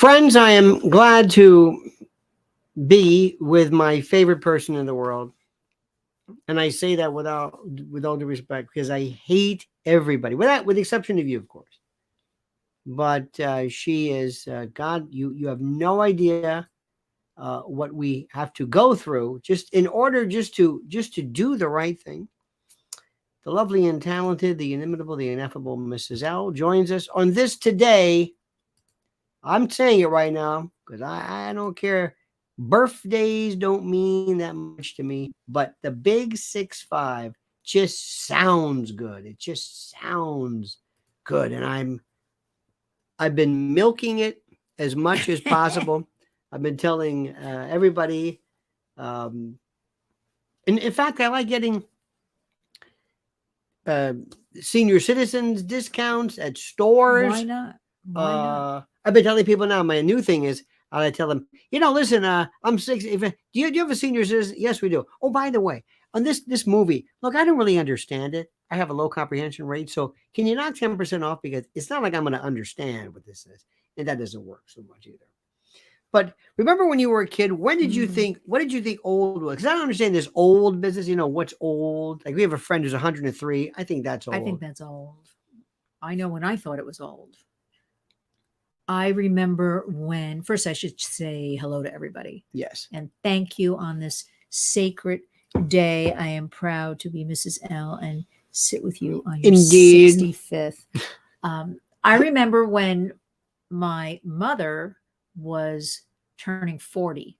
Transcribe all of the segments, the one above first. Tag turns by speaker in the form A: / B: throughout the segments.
A: Friends, I am glad to be with my favorite person in the world. And I say that with all due respect, because I hate everybody, with the exception of you, of course. But she is God. You have no idea what we have to go through just in order just to do the right thing. The lovely and talented, the inimitable, the ineffable Mrs. L joins us on this today. I'm saying it right now because I don't care. Birthdays don't mean that much to me, but the big 6'5" just sounds good. It just sounds good, and I've been milking it as much as possible. I've been telling everybody, and in fact, I like getting uh, senior citizens discounts at stores.
B: Why not? Why not?
A: I've been telling people now. My new thing is I tell them, listen, I'm 60. Do you have a senior citizen? Yes, we do. Oh, by the way, on this movie, look, I don't really understand it. I have a low comprehension rate, so can you knock 10% off? Because it's not like I'm going to understand what this is, and that doesn't work so much either. But remember when you were a kid, when did you think, what did you think old was? Because I don't understand this old business. What's old? Like we have a friend who's 103. I think that's old.
B: I think that's old. I know when I thought it was old. I remember when, first I should say hello to everybody.
A: Yes.
B: And thank you on this sacred day. I am proud to be Mrs. L and sit with you on your
A: Indeed.
B: 65th. I remember when my mother was turning 40.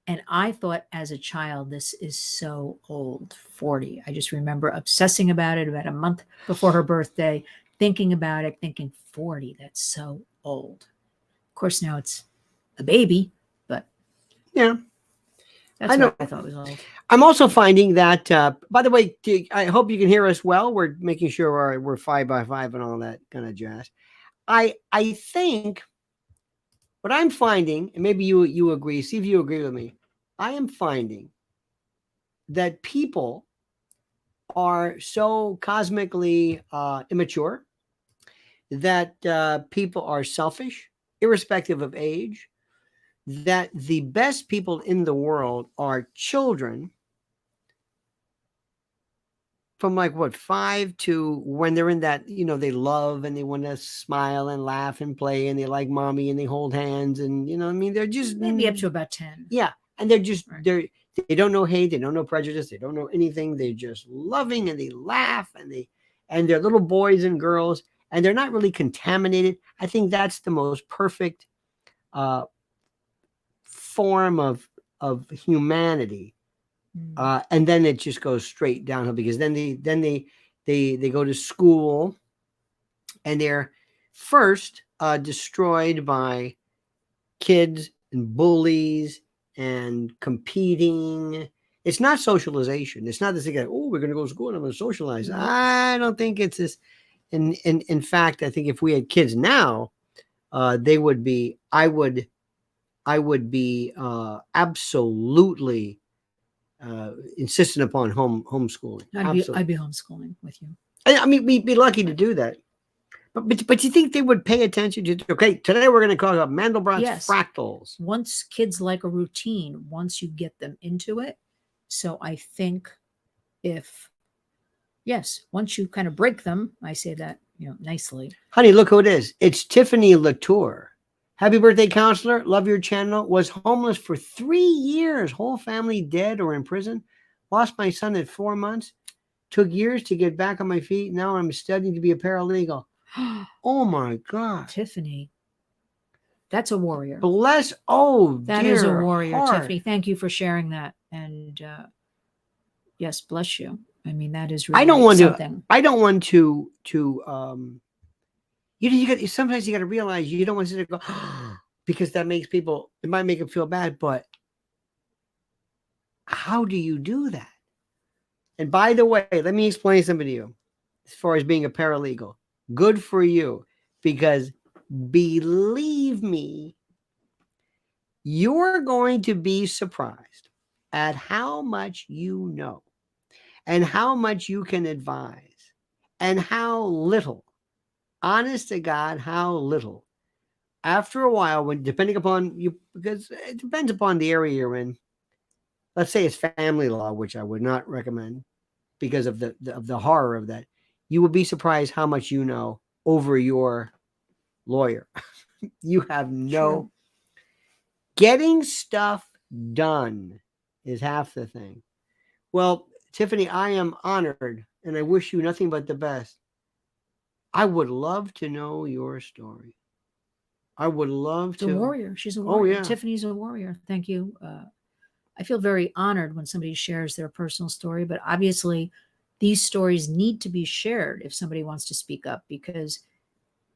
B: And I thought as a child, this is so old, 40. I just remember obsessing about it about a month before her birthday, thinking about it, thinking 40, that's so old. Of course, now it's a baby, but
A: yeah,
B: that's what I thought was old.
A: I'm also finding that, by the way, I hope you can hear us well. We're making sure we're 5x5 and all that kind of jazz. I think what I'm finding, and maybe you agree, see if you agree with me, I am finding that people are so cosmically immature, that people are selfish, irrespective of age, that the best people in the world are children from like 5 to when they're in that, they love and they want to smile and laugh and play and they like mommy and they hold hands and they're just
B: maybe up to about 10.
A: Yeah. And they're just they don't know hate, they don't know prejudice, they don't know anything. They're just loving and they laugh and they're little boys and girls and they're not really contaminated. I think that's the most perfect form of humanity. And then it just goes straight downhill because then they go to school and they're first destroyed by kids and bullies and competing. It's not socialization. It's not this thing, oh, we're going to go to school and I'm going to socialize. I don't think it's this. In fact, I think if we had kids now, they would be, I would be absolutely insistent upon homeschooling.
B: I'd be homeschooling with you.
A: I mean, we'd be lucky to do that. But you think they would pay attention to, okay, today we're going to talk about Mandelbrot's fractals.
B: Once kids like a routine, once you get them into it. So I think once you kind of break them, I say that, nicely.
A: Honey, look who it is. It's Tiffany Latour. Happy birthday, counselor. Love your channel. Was homeless for 3 years. Whole family dead or in prison. Lost my son at 4 months. Took years to get back on my feet. Now I'm studying to be a paralegal. Oh my God.
B: Tiffany. That's a warrior.
A: Bless. Oh,
B: that is a warrior, heart. Tiffany. Thank you for sharing that. And yes, bless you. I mean, that is really something.
A: I don't want to sometimes you got to realize you don't want to go because that makes people, it might make them feel bad, but how do you do that? And by the way, let me explain something to you as far as being a paralegal. Good for you, because believe me, you're going to be surprised at how much you know and how much you can advise and how little, honest to God, how little after a while, when depending upon you, because it depends upon the area you're in. Let's say it's family law, which I would not recommend because of the horror of that. You would be surprised how much you know over your lawyer. You have no
B: True.
A: getting stuff done is half the thing. Well, Tiffany, I am honored and I wish you nothing but the best. I would love to know your story. I would love
B: The
A: to.
B: warrior. She's a
A: Oh,
B: warrior.
A: yeah.
B: Tiffany's a warrior. Thank you. I feel very honored when somebody shares their personal story, but obviously these stories need to be shared if somebody wants to speak up, because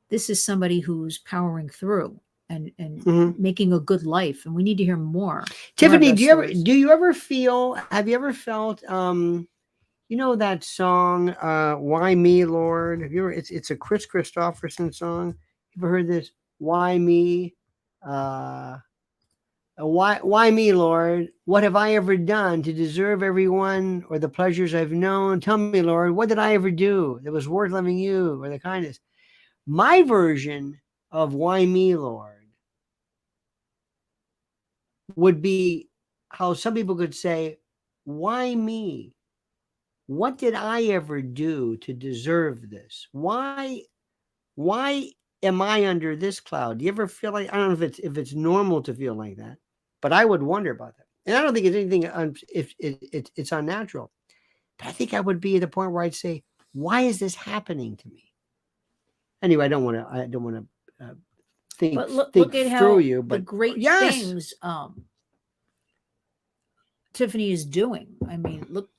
B: this is somebody who's powering through and
A: Mhm.
B: making a good life, and we need to hear more
A: Tiffany,
B: of those stories.
A: do you ever feel, have you ever felt you know that song, Why Me, Lord? Have you ever, it's a Chris Christopherson song. You ever heard this? Why me? Uh why me, Lord? What have I ever done to deserve everyone or the pleasures I've known? Tell me, Lord, what did I ever do that was worth loving you or the kindness? My version of why me, Lord, would be how some people could say, why me? What did I ever do to deserve this? Why am I under this cloud? Do you ever feel like, I don't know if it's normal to feel like that, but I would wonder about that. And I don't think it's anything if it's unnatural. But I think I would be at the point where I'd say, why is this happening to me? Anyway, I don't want to think
B: But look
A: think
B: at
A: through
B: how
A: you,
B: the
A: but
B: great
A: yes.
B: things Tiffany is doing. I mean, look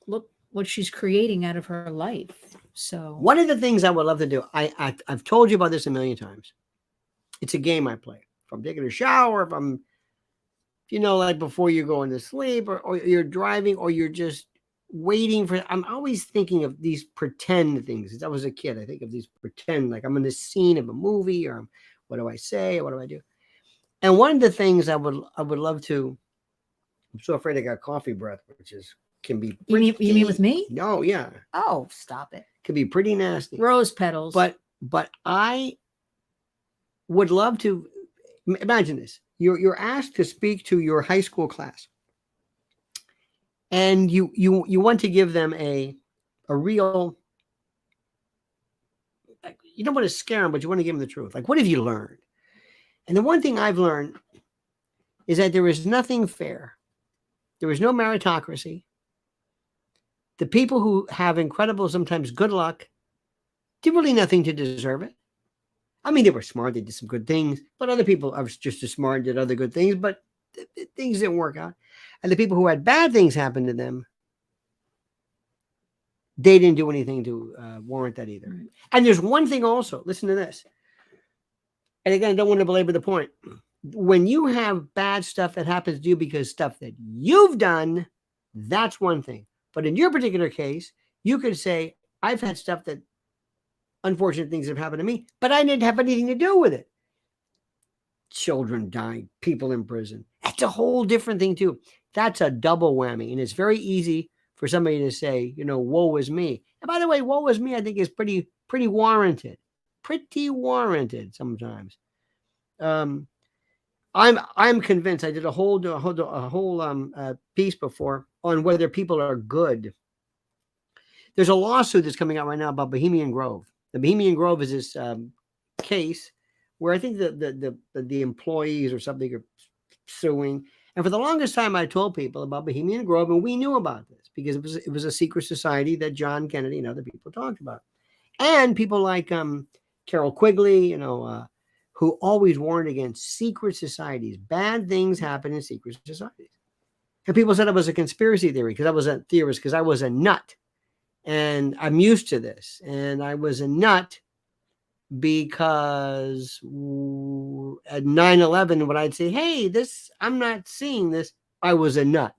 B: what she's creating out of her life. So
A: One of the things I would love to do, I've told you about this a million times. It's a game I play. If I'm taking a shower, if I'm, like before you're going to sleep, or you're driving, or you're just waiting for, I'm always thinking of these pretend things. As I was a kid, I think of these pretend, like I'm in the scene of a movie, or what do I say, or what do I do? And one of the things I would love to, I'm so afraid I got coffee breath, which can be pretty,
B: you mean with me?
A: No, yeah.
B: Oh, stop it.
A: Could be pretty nasty.
B: Rose petals.
A: But I would love to imagine this. You're asked to speak to your high school class, and you want to give them a real, you don't want to scare them, but you want to give them the truth. Like, what have you learned? And the one thing I've learned is that there is nothing fair. There is no meritocracy. The people who have incredible, sometimes good luck, did really nothing to deserve it. I mean, they were smart. They did some good things, but other people are just as smart, did other good things, but things didn't work out. And the people who had bad things happen to them, they didn't do anything to warrant that either.
B: Right.
A: And there's one thing also, listen to this. And again, I don't want to belabor the point. When you have bad stuff that happens to you because stuff that you've done, that's one thing. But in your particular case, you could say, I've had stuff that unfortunate things have happened to me, but I didn't have anything to do with it. Children dying, people in prison. That's a whole different thing too. That's a double whammy. And it's very easy for somebody to say, woe is me. And by the way, woe is me, I think is pretty warranted. Pretty warranted sometimes. I'm convinced. I did a whole piece before on whether people are good. There's a lawsuit that's coming out right now about Bohemian Grove. The Bohemian Grove is this case where I think the employees or something are suing. And for the longest time, I told people about Bohemian Grove, and we knew about this because it was a secret society that John Kennedy and other people talked about, and people like Carol Quigley, who always warned against secret societies. Bad things happen in secret societies, and people said it was a conspiracy theory because I was a theorist, because I was a nut. And I'm used to this. And I was a nut because at 9/11, when I'd say, hey, I'm not seeing this, I was a nut.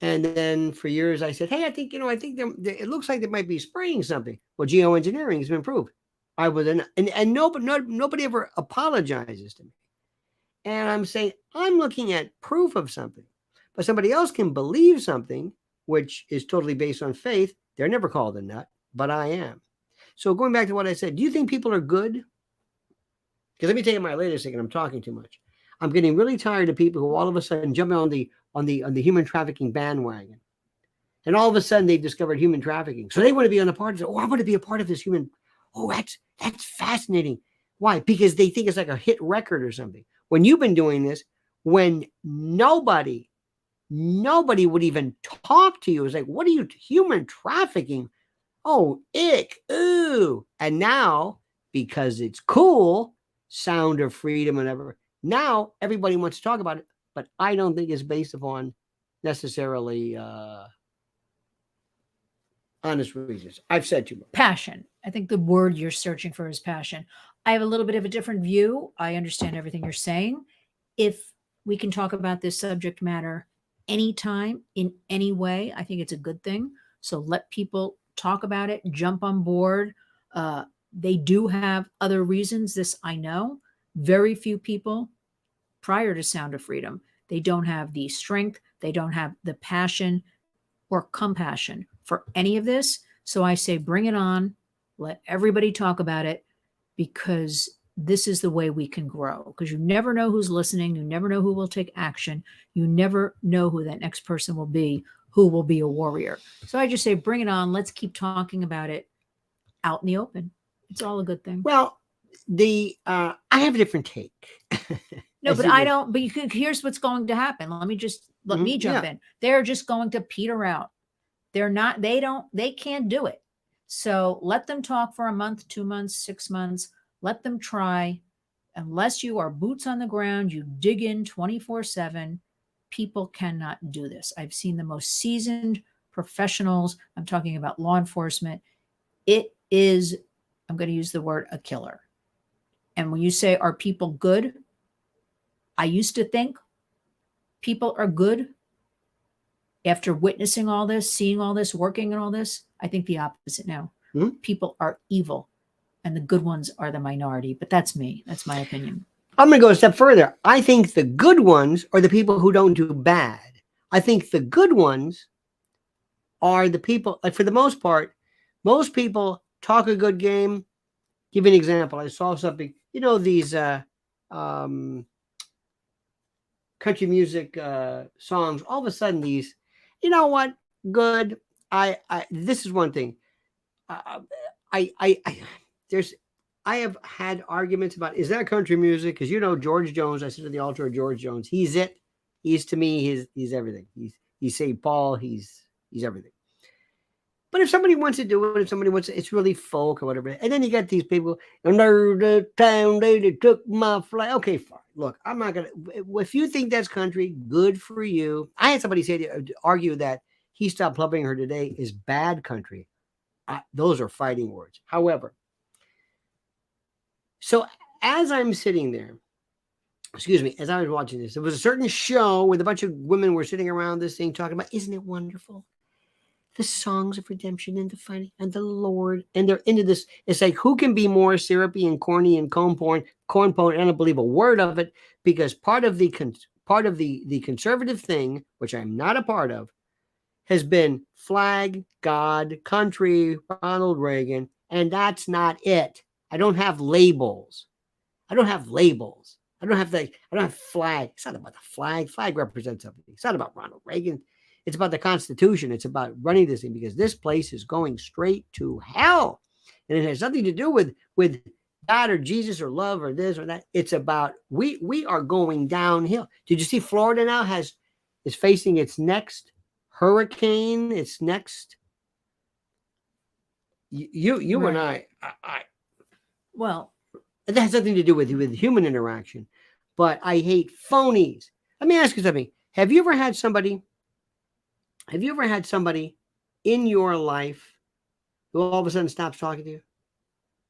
A: And then for years I said, hey, I think it looks like they might be spraying something. Well, geoengineering has been proved. I was a nut. And nobody ever apologizes to me. And I'm saying, I'm looking at proof of something. But somebody else can believe something which is totally based on faith. They're never called a nut, but I am. So going back to what I said, do you think people are good? Because let me tell you my latest thing, and I'm talking too much. I'm getting really tired of people who all of a sudden jump on the human trafficking bandwagon. And all of a sudden they've discovered human trafficking. So they want to be on the part of it. Oh, I want to be a part of this human. Oh, that's fascinating. Why? Because they think it's like a hit record or something. When you've been doing this, when nobody would even talk to you. It's like, what are you, human trafficking? Oh, ick, ooh. And now, because it's cool, sound of freedom, whatever, now everybody wants to talk about it. But I don't think it's based upon necessarily honest reasons. I've said too much.
B: Passion. I think the word you're searching for is passion. I have a little bit of a different view. I understand everything you're saying. If we can talk about this subject matter anytime, in any way, I think it's a good thing. So let people talk about it, jump on board. They do have other reasons. This I know. Very few people prior to Sound of Freedom, they don't have the strength, they don't have the passion or compassion for any of this. So I say, bring it on. Let everybody talk about it, because this is the way we can grow. Because you never know who's listening. You never know who will take action. You never know who that next person will be, who will be a warrior. So I just say, bring it on. Let's keep talking about it out in the open. It's all a good thing.
A: Well, I have a different take.
B: No, but I don't. But here's what's going to happen. Let me jump in. They're just going to peter out. They're not. They can't do it. So let them talk for a month, 2 months, 6 months. Let them try. Unless you are boots on the ground, you dig in 24/7. People cannot do this. I've seen the most seasoned professionals. I'm talking about law enforcement. It is, I'm going to use the word, a killer. And when you say, are people good? I used to think people are good. After witnessing all this, seeing all this, working and all this, I think the opposite now.
A: Mm-hmm.
B: People are evil, and the good ones are the minority. But that's me. That's my opinion.
A: I'm going to go a step further. I think the good ones are the people who don't do bad. I think the good ones are the people, like for the most part, most people talk a good game. Give you an example. I saw something, these country music songs, all of a sudden these, you know what, good. This is one thing. I have had arguments about, is that country music? Because George Jones, I sit at the altar of George Jones. He's it. He's, to me, he's everything. He's St. Paul. He's everything. But if somebody wants to do it, if somebody wants to, it's really folk or whatever. And then you get these people, the town they took my flight. Okay, fine. Look, I'm not going to, if you think that's country, good for you. I had somebody argue that He Stopped Loving Her Today is bad country. Those are fighting words. However, so as I'm sitting there, as I was watching this, there was a certain show with a bunch of women were sitting around this thing talking about, isn't it wonderful? The songs of redemption and the fighting and the Lord. And they're into this. It's like, who can be more syrupy and corny and corn porn? I don't believe a word of it, because part of the conservative thing, which I'm not a part of, has been flag, God, country, Ronald Reagan, and that's not it. I don't have labels. I don't have flag. It's not about the flag. Flag represents something. It's not about Ronald Reagan. It's about the Constitution. It's about running this thing, because this place is going straight to hell. And it has nothing to do with God or Jesus or love or this or that. It's about, we are going downhill. Did you see Florida now is facing its next hurricane, its next, you right. And I
B: well,
A: that has nothing to do with human interaction, but I hate phonies. Let me ask you something. Have you ever had somebody in your life who all of a sudden stops talking to you?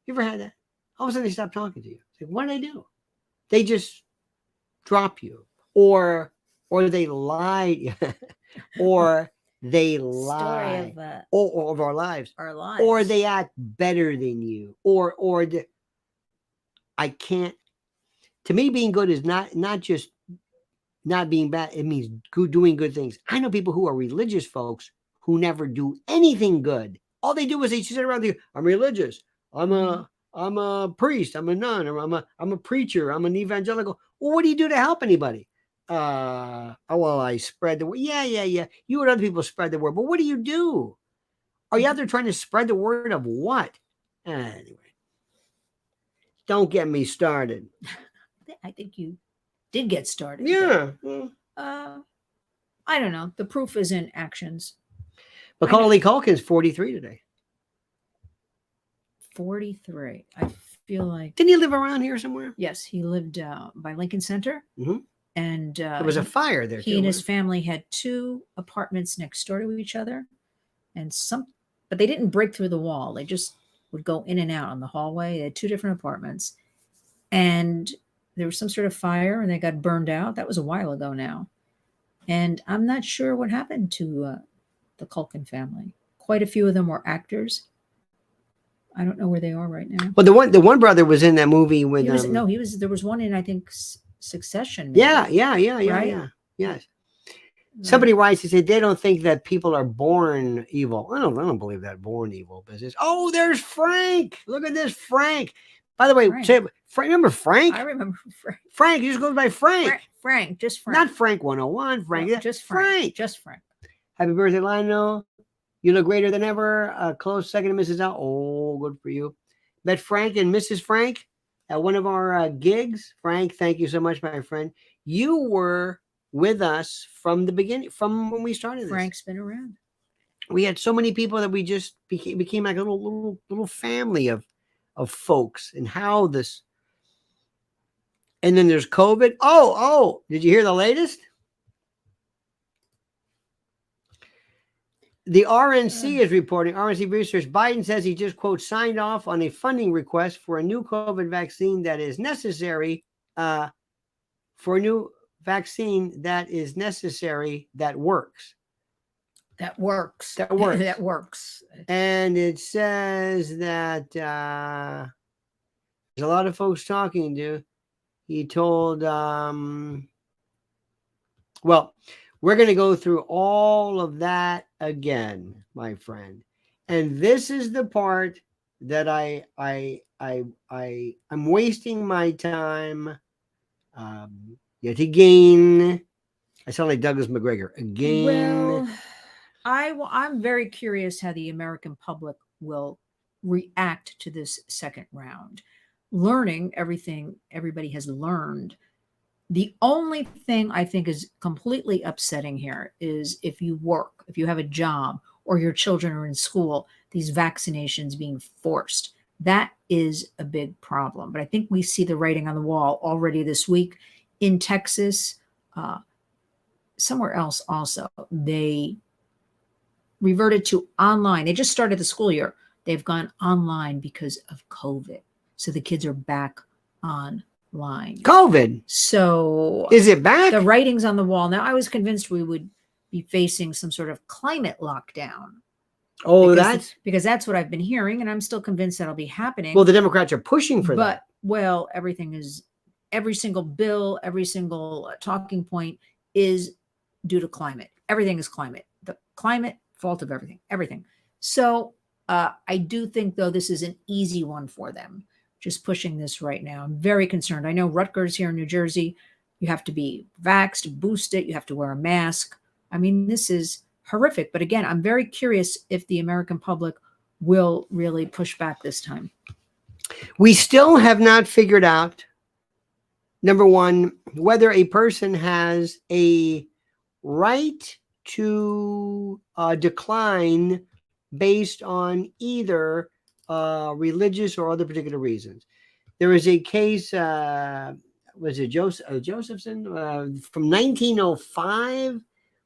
A: You ever had that? All of a sudden they stop talking to you. It's like, what do they do? They just drop you, or they lie, or they lie,
B: story
A: of our lives, or they act better than you, I can't. To me, being good is not just not being bad. It means doing good things. I know people who are religious folks who never do anything good. All they do is they sit around there. I'm religious. I'm I'm a priest, I'm a nun, or I'm a preacher, I'm an evangelical. Well, what do you do to help anybody? Oh, well, I spread the word. Yeah. You and other people spread the word, but what do you do? Are you out there trying to spread the word of what? Anyway, don't get me started.
B: I think you did get started.
A: Yeah.
B: I don't know. The proof is in actions.
A: Macaulay Culkin's 43 today.
B: 43. I feel like.
A: Didn't he live around here somewhere?
B: Yes, he lived by Lincoln Center.
A: Mm-hmm.
B: And
A: there was a fire there.
B: He and his family had 2 apartments next door to each other, but they didn't break through the wall. They just would go in and out on the hallway. They had 2 different apartments, and there was some sort of fire, and they got burned out. That was a while ago now, and I'm not sure what happened to the Culkin family. Quite a few of them were actors. I don't know where they are right now.
A: Well, the one brother was in that movie with.
B: He was. There was one in, I think, Succession.
A: Maybe. Yeah. Yes. Somebody writes, he said they don't think that people are born evil. I don't believe that born evil business. Oh, there's Frank. Look at this Frank. By the way, Frank. Remember Frank?
B: I remember Frank.
A: Frank, he just goes by Frank.
B: Frank, just Frank.
A: Not Frank 101. Frank.
B: No, just Frank. Just Frank.
A: Happy birthday, Lionel. You look greater than ever. A close second to Mrs. L. Oh, good for you. Met Frank and Mrs. Frank at one of our gigs. Frank, thank you so much, my friend. You were with us from the beginning, from when we started this.
B: Frank's been around.
A: We had so many people that we just became like a little family of folks, and how this. And then there's COVID. Oh, did you hear the latest? The RNC is reporting, RNC research, Biden says he just, quote, signed off on a funding request for a new COVID vaccine that is necessary, that works.
B: That works.
A: That works. And it says that there's a lot of folks talking to. He told, we're going to go through all of that again, my friend. And this is the part that I'm wasting my time yet again. I sound like Douglas McGregor again.
B: Well, I'm very curious how the American public will react to this second round. Learning everything everybody has learned. The only thing I think is completely upsetting here is if you work, if you have a job, or your children are in school, these vaccinations being forced. That is a big problem. But I think we see the writing on the wall already this week in Texas, somewhere else also. They reverted to online. They just started the school year. They've gone online because of COVID. So the kids are back online.
A: COVID.
B: So
A: is it back?
B: The writing's on the wall. Now, I was convinced we would be facing some sort of climate lockdown.
A: Oh,
B: because that's what I've been hearing, and I'm still convinced that'll be happening.
A: Well, the Democrats are pushing for that.
B: Well, every single bill, every single talking point is due to climate. Everything is climate. The climate fault of everything. So I do think, though, this is an easy one for them. Just pushing this right now. I'm very concerned. I know Rutgers here in New Jersey, you have to be vaxxed, boosted, you have to wear a mask. I mean, this is horrific. But again, I'm very curious if the American public will really push back this time.
A: We still have not figured out, number one, whether a person has a right to decline based on either religious or other particular reasons. There is a case, was it Josephson from 1905,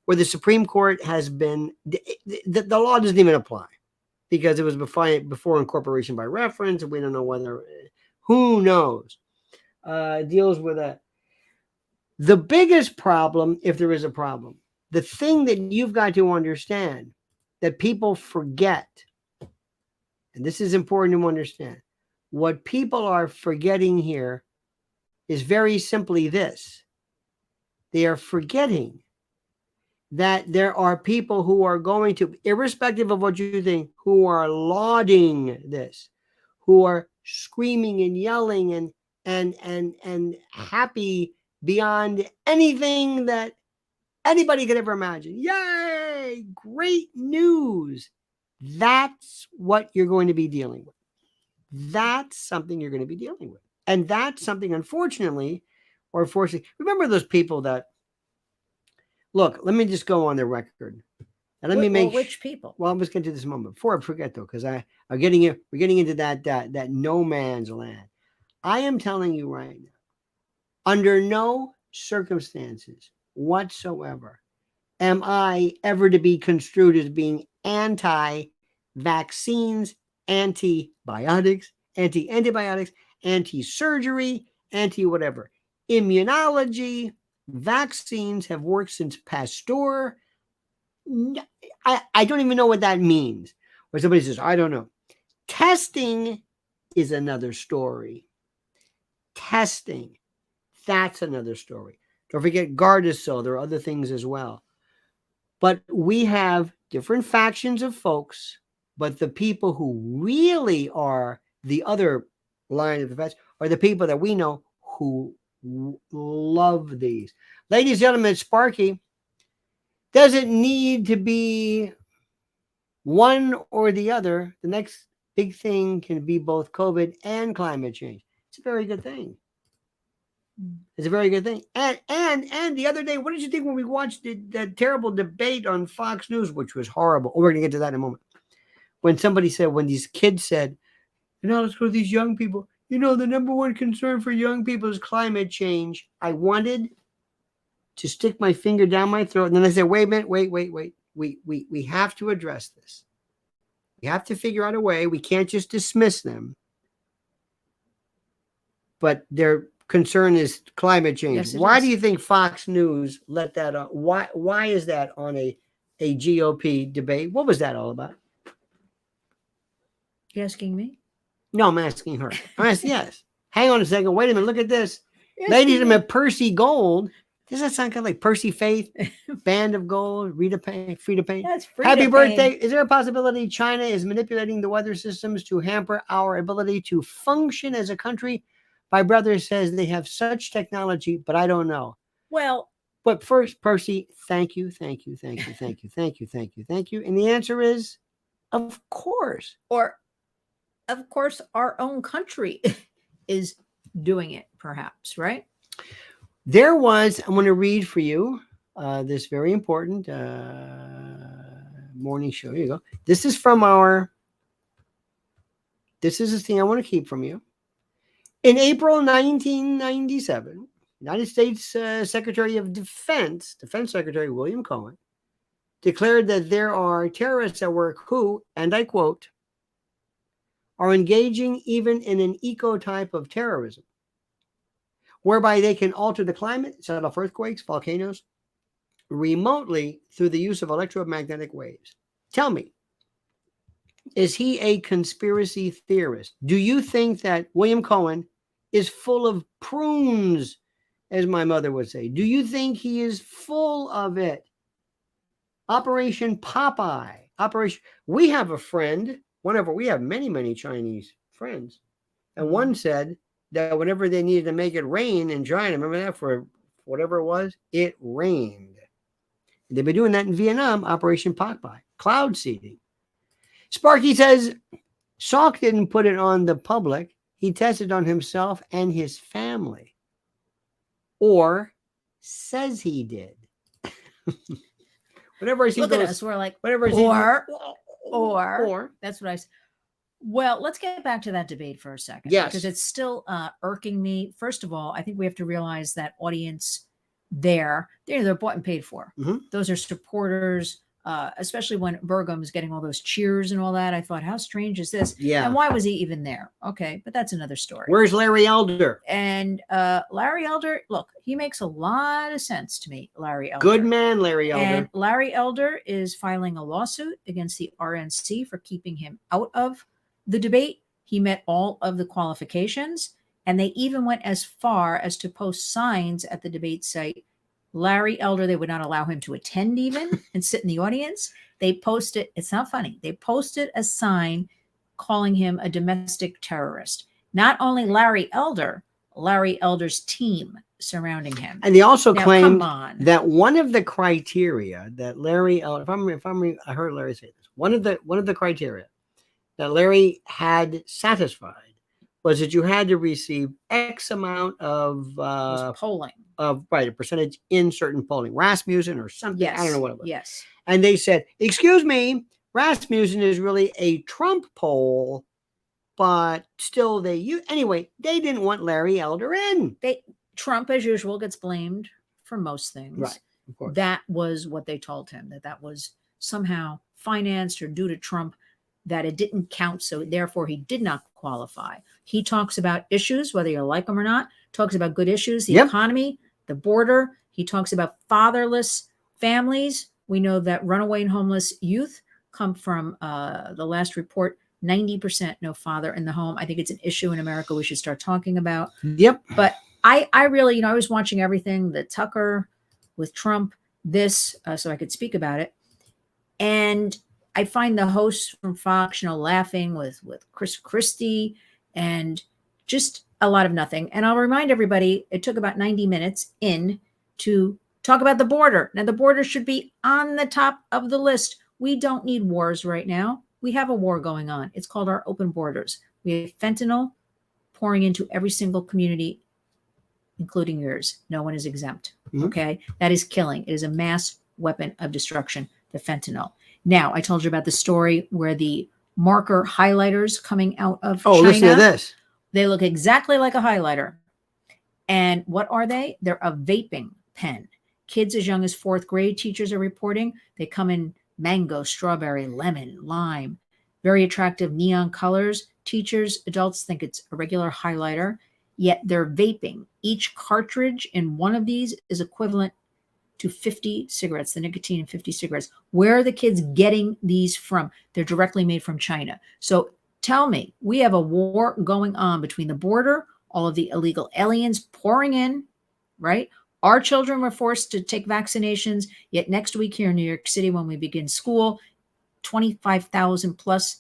A: where the Supreme Court has been, the law doesn't even apply because it was before incorporation by reference, and we don't know whether, who knows, deals with the biggest problem, if there is a problem, the thing that you've got to understand that people forget. And this is important to understand. What people are forgetting here is very simply this. They are forgetting that there are people who are going to, irrespective of what you think, who are lauding this, who are screaming and yelling and happy beyond anything that anybody could ever imagine. Yay! Great news. That's what you're going to be dealing with. That's something you're going to be dealing with. And that's something, unfortunately, or fortunately, remember those people that, look, let me just go on the record. And let me make
B: which people?
A: Well, I'm just getting to this moment before I forget though, because we're getting into that no man's land. I am telling you right now, under no circumstances whatsoever am I ever to be construed as being anti-vaccines, antibiotics, anti-antibiotics, anti-surgery, anti-whatever. Immunology, vaccines have worked since Pasteur. I don't even know what that means. Or somebody says, I don't know. Testing is another story. Testing, that's another story. Don't forget Gardasil. There are other things as well. But we have different factions of folks, but the people who really are the other line of defense are the people that we know who love these. Ladies and gentlemen, Sparky doesn't need to be one or the other. The next big thing can be both COVID and climate change. It's a very good thing. It's a very good thing. And the other day, what did you think when we watched the terrible debate on Fox News, which was horrible? We're going to get to that in a moment. When somebody said, when these kids said, let's go to these young people. The number one concern for young people is climate change. I wanted to stick my finger down my throat. And then I said, wait a minute, wait. We have to address this. We have to figure out a way. We can't just dismiss them. But their concern is climate change.
B: Yes,
A: why do you think Fox News let that on? Why is that on a GOP debate? What was that all about?
B: You asking me?
A: No, I'm asking her. Yes. Hang on a second. Wait a minute. Look at this. Ladies and gentlemen, Percy Gold. Does that sound kind of like Percy Faith? Band of Gold, Frida Payne.
B: That's Frida
A: Happy
B: Payne.
A: birthday. Is there a possibility China is manipulating the weather systems to hamper our ability to function as a country? My brother says they have such technology, but I don't know.
B: Well,
A: but first, Percy, thank you. And the answer is, of course.
B: Or, of course, our own country is doing it, perhaps, right?
A: I'm going to read for you this very important morning show. Here you go. This is the thing I want to keep from you. In April 1997, United States Secretary of Defense Secretary William Cohen, declared that there are terrorists at work who, and I quote, are engaging even in an eco-type of terrorism, whereby they can alter the climate, set off earthquakes, volcanoes, remotely through the use of electromagnetic waves. Tell me, is he a conspiracy theorist? Do you think that William Cohen is full of prunes, as my mother would say? Do you think he is full of it? Operation Popeye. We have a friend, we have many Chinese friends. And one said that whenever they needed to make it rain in China, remember that, for whatever it was, it rained. They've been doing that in Vietnam, Operation Popeye, cloud seeding. Sparky says Salk didn't put it on the public. He tested on himself and his family. Or says he did. Whenever I see
B: Look at us, we're like,
A: whatever
B: or that's what I said. Well, let's get back to that debate for a second.
A: Yes.
B: Because it's still irking me. First of all, I think we have to realize that audience they're bought and paid for.
A: Mm-hmm.
B: Those are supporters, especially when Burgum is getting all those cheers and all that. I thought, how strange is this?
A: Yeah.
B: And why was he even there? Okay, but that's another story.
A: Where's Larry Elder?
B: And Larry Elder, look, he makes a lot of sense to me, Larry Elder.
A: Good man, Larry Elder.
B: And Larry Elder is filing a lawsuit against the RNC for keeping him out of the debate. He met all of the qualifications, and they even went as far as to post signs at the debate site. Larry Elder, they would not allow him to attend even and sit in the audience. They posted, it's not funny, they posted a sign calling him a domestic terrorist. Not only Larry Elder's team surrounding him.
A: And they also
B: Now,
A: claimed
B: come on.
A: that one of the criteria that Larry, I heard Larry say this. One of the criteria that Larry had satisfied was that you had to receive X amount of
B: polling,
A: a percentage in certain polling, Rasmussen or something.
B: yes,
A: I don't know what it was.
B: Yes.
A: And they said, "Excuse me, Rasmussen is really a Trump poll, but still anyway. They didn't want Larry Elder in.
B: Trump, as usual, gets blamed for most things.
A: Right. Of course.
B: That was what they told him, that was somehow financed or due to Trump, that it didn't count. So therefore he did not qualify. He talks about issues, whether you like them or not, talks about good issues, the economy, the border. He talks about fatherless families. We know that runaway and homeless youth come from the last report, 90% no father in the home. I think it's an issue in America we should start talking about.
A: Yep.
B: But I really, I was watching everything, the Tucker with Trump, so I could speak about it. And I find the hosts from Fox, laughing with Chris Christie and just a lot of nothing. And I'll remind everybody, it took about 90 minutes in to talk about the border. Now, the border should be on the top of the list. We don't need wars right now. We have a war going on. It's called our open borders. We have fentanyl pouring into every single community, including yours. No one is exempt. Okay. That is killing. It is a mass weapon of destruction, the fentanyl. Now, I told you about the story where the marker highlighters coming out of China.
A: Listen to this.
B: They look exactly like a highlighter. And what are they? They're a vaping pen. Kids as young as 4th grade, teachers are reporting. They come in mango, strawberry, lemon, lime, very attractive neon colors. Teachers, adults think it's a regular highlighter, yet they're vaping. Each cartridge in one of these is equivalent to 50 cigarettes, the nicotine in 50 cigarettes. Where are the kids getting these from? They're directly made from China. So tell me, we have a war going on between the border, all of the illegal aliens pouring in, right? Our children were forced to take vaccinations, yet next week here in New York City, when we begin school, 25,000 plus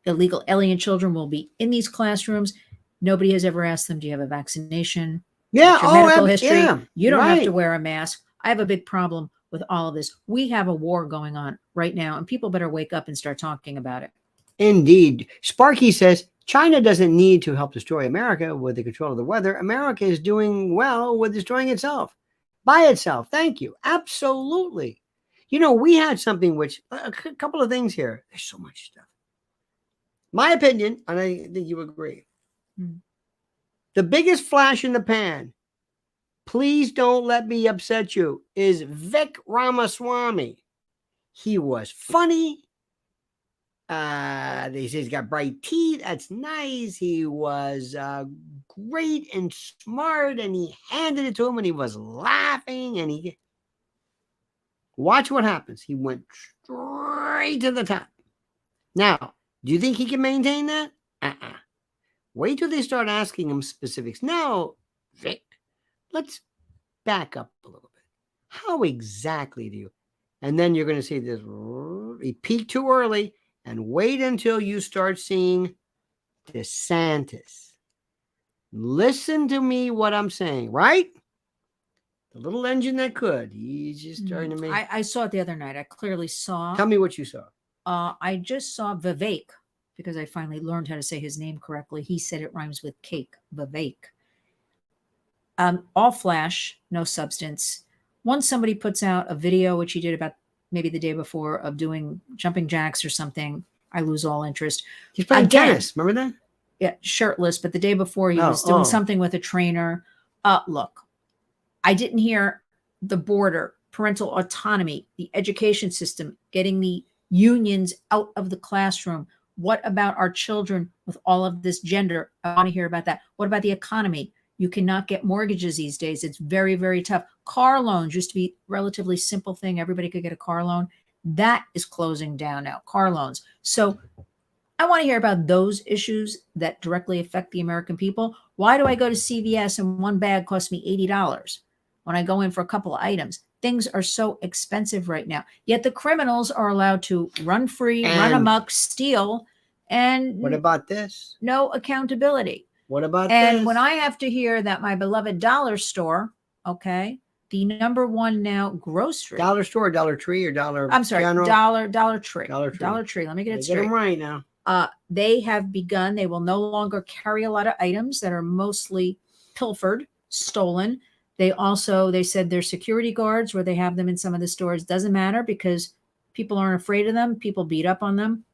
B: illegal alien children will be in these classrooms. Nobody has ever asked them, do you have a vaccination?
A: Yeah.
B: What's your medical history?
A: Yeah,
B: you don't have to wear a mask. I have a big problem with all of this. We have a war going on right now, and people better wake up and start talking about it.
A: Indeed. Sparky says, China doesn't need to help destroy America with the control of the weather. America is doing well with destroying itself by itself. Thank you. Absolutely. We had something a couple of things here. There's so much stuff. My opinion, and I think you agree. The biggest flash in the pan, please don't let me upset you, is Vic Ramaswamy. He was funny. They say he's got bright teeth. That's nice. He was great and smart, and he handed it to him, and he was laughing, and watch what happens. He went straight to the top. Now, do you think he can maintain that? Wait till they start asking him specifics. Now, Vic, let's back up a little bit. How exactly do you? And then you're going to see this. He peaked too early. And wait until you start seeing DeSantis. Listen to me what I'm saying, right? The little engine that could. He's just starting to make.
B: I saw it the other night. I clearly saw.
A: Tell me what you saw.
B: I just saw Vivek, because I finally learned how to say his name correctly. He said it rhymes with cake, Vivek. All flash, no substance. Once somebody puts out a video, which he did about maybe the day before, of doing jumping jacks or something, I lose all interest.
A: He's playing tennis. Remember that?
B: Yeah, shirtless. But the day before, he was doing something with a trainer. Look, I didn't hear the border, parental autonomy, the education system, getting the unions out of the classroom. What about our children with all of this gender? I want to hear about that. What about the economy? You cannot get mortgages these days. It's very, very tough. Car loans used to be a relatively simple thing. Everybody could get a car loan. That is closing down now, car loans. So I want to hear about those issues that directly affect the American people. Why do I go to CVS and one bag costs me $80 when I go in for a couple of items? Things are so expensive right now. Yet the criminals are allowed to run free, run amok, steal, and
A: what about this?
B: No accountability.
A: What about
B: And
A: this?
B: when I have to hear that my beloved dollar store, okay, the number one now grocery.
A: Dollar store, Dollar Tree, or Dollar
B: I'm sorry,
A: General?
B: Dollar Tree.
A: Dollar Tree.
B: Dollar Tree. Let me get it
A: Get
B: straight.
A: them right now.
B: They have begun, they will no longer carry a lot of items that are mostly pilfered, stolen. They said their security guards, where they have them in some of the stores, doesn't matter because people aren't afraid of them. People beat up on them.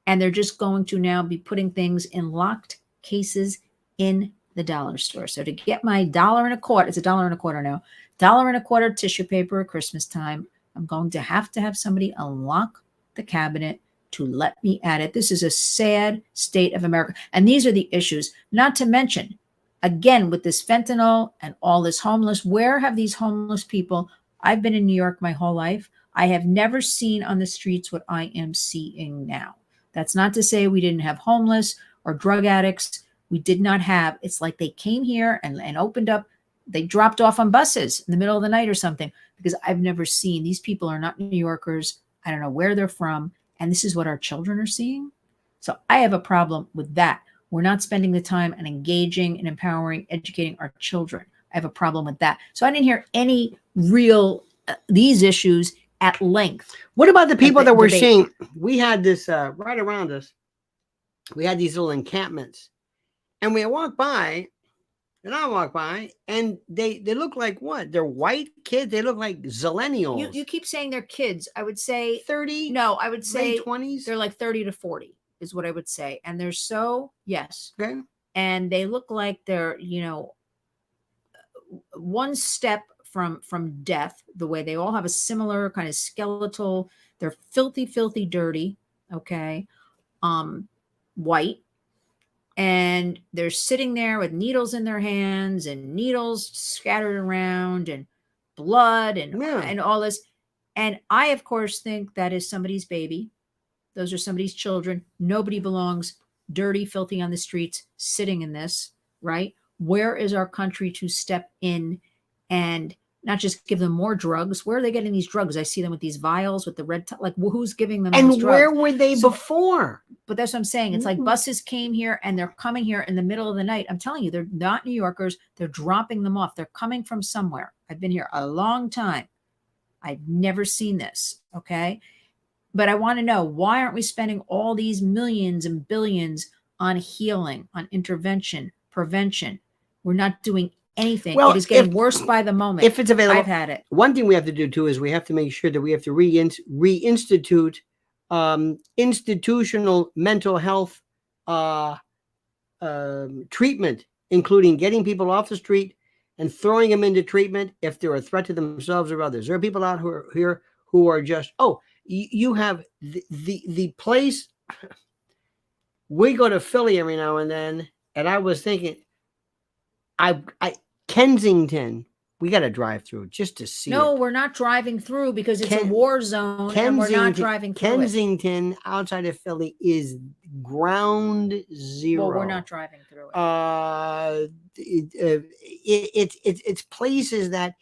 B: And they're just going to now be putting things in locked cases in the dollar store. So to get my $1.25, it's $1.25 now, $1.25 tissue paper at Christmas time, I'm going to have somebody unlock the cabinet to let me at it. This is a sad state of America. And these are the issues, not to mention, again, with this fentanyl and all this homeless, where have these homeless people? I've been in New York my whole life. I have never seen on the streets what I am seeing now. That's not to say we didn't have homeless or drug addicts. We did not have. It's like they came here and opened up. They dropped off on buses in the middle of the night or something, because I've never seen. These people are not New Yorkers. I don't know where they're from. And this is what our children are seeing. So I have a problem with that. We're not spending the time and engaging and empowering, educating our children. I have a problem with that. So I didn't hear any real, these issues at length.
A: What about the people that we're
B: debate.
A: seeing? We had this right around us. We had these little encampments. And we walk by, and I walk by, and they look like what? They're white kids. They look like zillennials.
B: You keep saying they're kids. I would say
A: 30.
B: No, I would say
A: 20s.
B: They're like 30 to 40 is what I would say. And they're so, yes.
A: Okay.
B: And they look like they're, one step from death, the way they all have a similar kind of skeletal, they're filthy, filthy, dirty. Okay. White. And they're sitting there with needles in their hands and needles scattered around and blood and all this. And I, of course, think that is somebody's baby. Those are somebody's children. Nobody belongs dirty, filthy on the streets, sitting in this, right? Where is our country to step in and not just give them more drugs? Where are they getting these drugs? I see them with these vials with the red, like who's giving them these drugs?
A: And where were they before?
B: But that's what I'm saying. It's like buses came here and they're coming here in the middle of the night. I'm telling you, they're not New Yorkers. They're dropping them off. They're coming from somewhere. I've been here a long time. I've never seen this. Okay. But I want to know, why aren't we spending all these millions and billions on healing, on intervention, prevention? We're not doing anything.
A: Well,
B: it is getting worse by the moment.
A: If it's available.
B: I've had it.
A: One thing we have to do too is we have to make sure that we have to reinstitute institutional mental health treatment, including getting people off the street and throwing them into treatment if they're a threat to themselves or others. There are people out here who are just, you have the place. We go to Philly every now and then, and I was thinking, Kensington, we got to drive through just to see.
B: No,
A: it.
B: We're not driving through because it's a war zone, and we're not driving through
A: Kensington, outside of Philly, is ground zero.
B: Well, we're not driving through it.
A: It's places that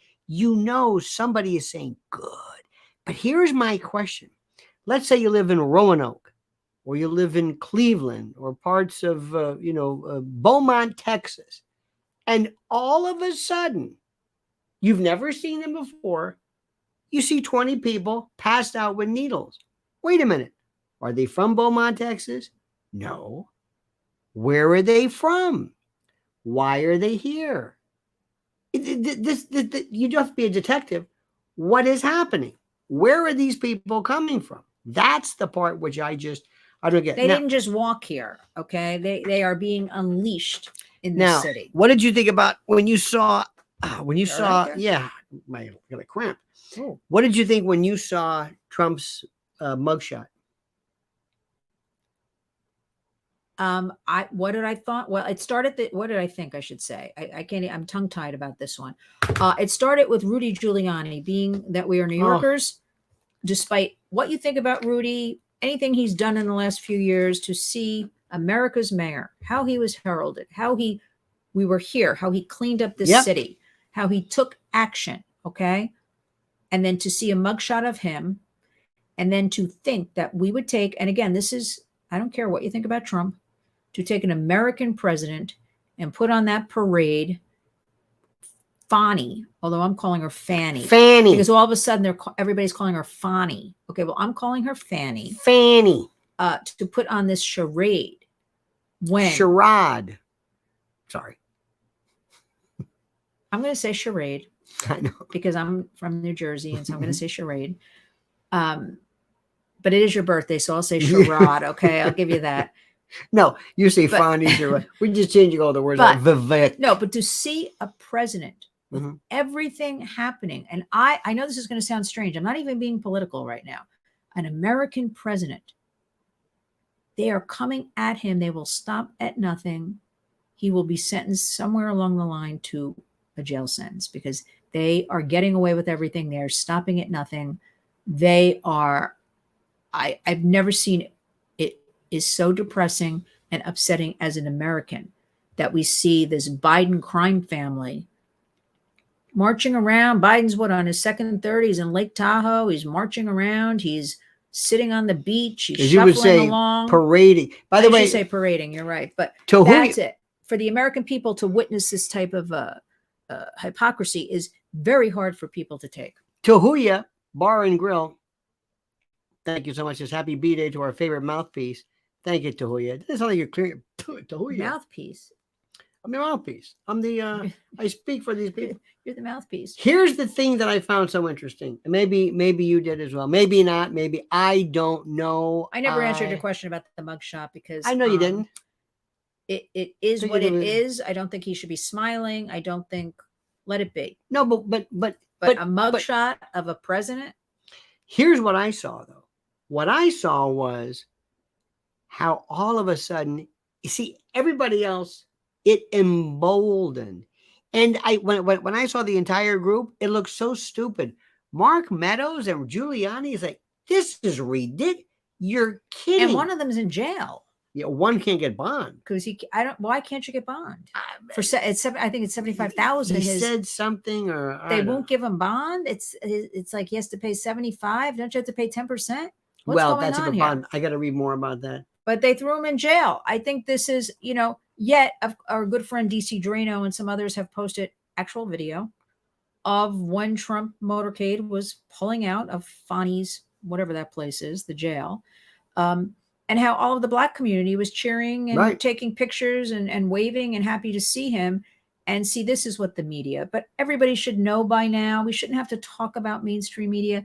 A: somebody is saying good. But here's my question. Let's say you live in Roanoke, or you live in Cleveland, or parts of Beaumont, Texas. And all of a sudden, you've never seen them before. You see 20 people passed out with needles. Wait a minute. Are they from Beaumont, Texas? No. Where are they from? Why are they here? You don't have to be a detective. What is happening? Where are these people coming from? That's the part which I don't get.
B: They didn't just walk here, okay? They are being unleashed in the city.
A: What did you think about when you saw?
B: Right,
A: I got a cramp.
B: Oh.
A: What did you think when you saw Trump's mugshot?
B: What did I thought? Well, it started what did I think I should say? I can't, I'm tongue tied about this one. It started with Rudy Giuliani, being that we are New Yorkers, despite what you think about Rudy, anything he's done in the last few years, to see America's mayor, how he was heralded, how we were here, how he cleaned up this city, how he took action. Okay. And then to see a mugshot of him, and then to think that we would take, and again, I don't care what you think about Trump, to take an American president and put on that parade Fonny, although I'm calling her Fanny.
A: Fanny.
B: Because all of a sudden everybody's calling her Fonny. Okay, well, I'm calling her Fanny.
A: Fanny.
B: To put on this charade.
A: Charade. Sorry.
B: I'm going to say charade.
A: I know.
B: Because I'm from New Jersey, and so I'm going to say charade. But it is your birthday, so I'll say charade. Okay, I'll give you that.
A: No, you say Fonny. We're just changing all the words. Like Vivek.
B: No, but to see a president with everything happening, and I know this is going to sound strange. I'm not even being political right now. An American president. They are coming at him. They will stop at nothing. He will be sentenced somewhere along the line to a jail sentence because they are getting away with everything. They're stopping at nothing. They are, I've never seen it is so depressing and upsetting as an American that we see this Biden crime family marching around. Biden's on his second 30s in Lake Tahoe. He's marching around. He's sitting on the beach. He's shuffling
A: you would say,
B: along.
A: Parading. By the way,
B: you say parading. You're right. But that's it. For the American people to witness this type of hypocrisy is very hard for people to take.
A: Tahuya Bar and Grill. Thank you so much. It's happy B-Day to our favorite mouthpiece. Thank you, Tahuya. It's not like you're clear. Tahuya.
B: Mouthpiece.
A: I'm the mouthpiece. I'm the, I speak for these people.
B: You're the mouthpiece.
A: Here's the thing that I found so interesting. Maybe you did as well. Maybe not. Maybe I don't know.
B: I never answered your question about the mugshot because
A: I know you didn't.
B: It is what it is. I don't think he should be smiling. I don't think let it be.
A: No, but
B: a mugshot of a president.
A: Here's what I saw though. What I saw was how all of a sudden, you see, everybody else, it emboldened. And when I saw the entire group, it looked so stupid. Mark Meadows and Giuliani is like, this is ridiculous. You're kidding.
B: And one of them is in jail.
A: Yeah, one can't get bond
B: because why can't you get bond for I think it's 75,000.
A: He said something, or
B: they won't give him bond. It's like he has to pay 75. Don't you have to pay 10%?
A: Well, that's a bond. I got to read more about that.
B: But they threw him in jail. I think this is, yet our good friend DC Drano and some others have posted actual video of when Trump motorcade was pulling out of Fonny's, whatever that place is, the jail. And how all of the Black community was cheering and taking pictures and waving and happy to see him. And see, this is what the media, but everybody should know by now. We shouldn't have to talk about mainstream media.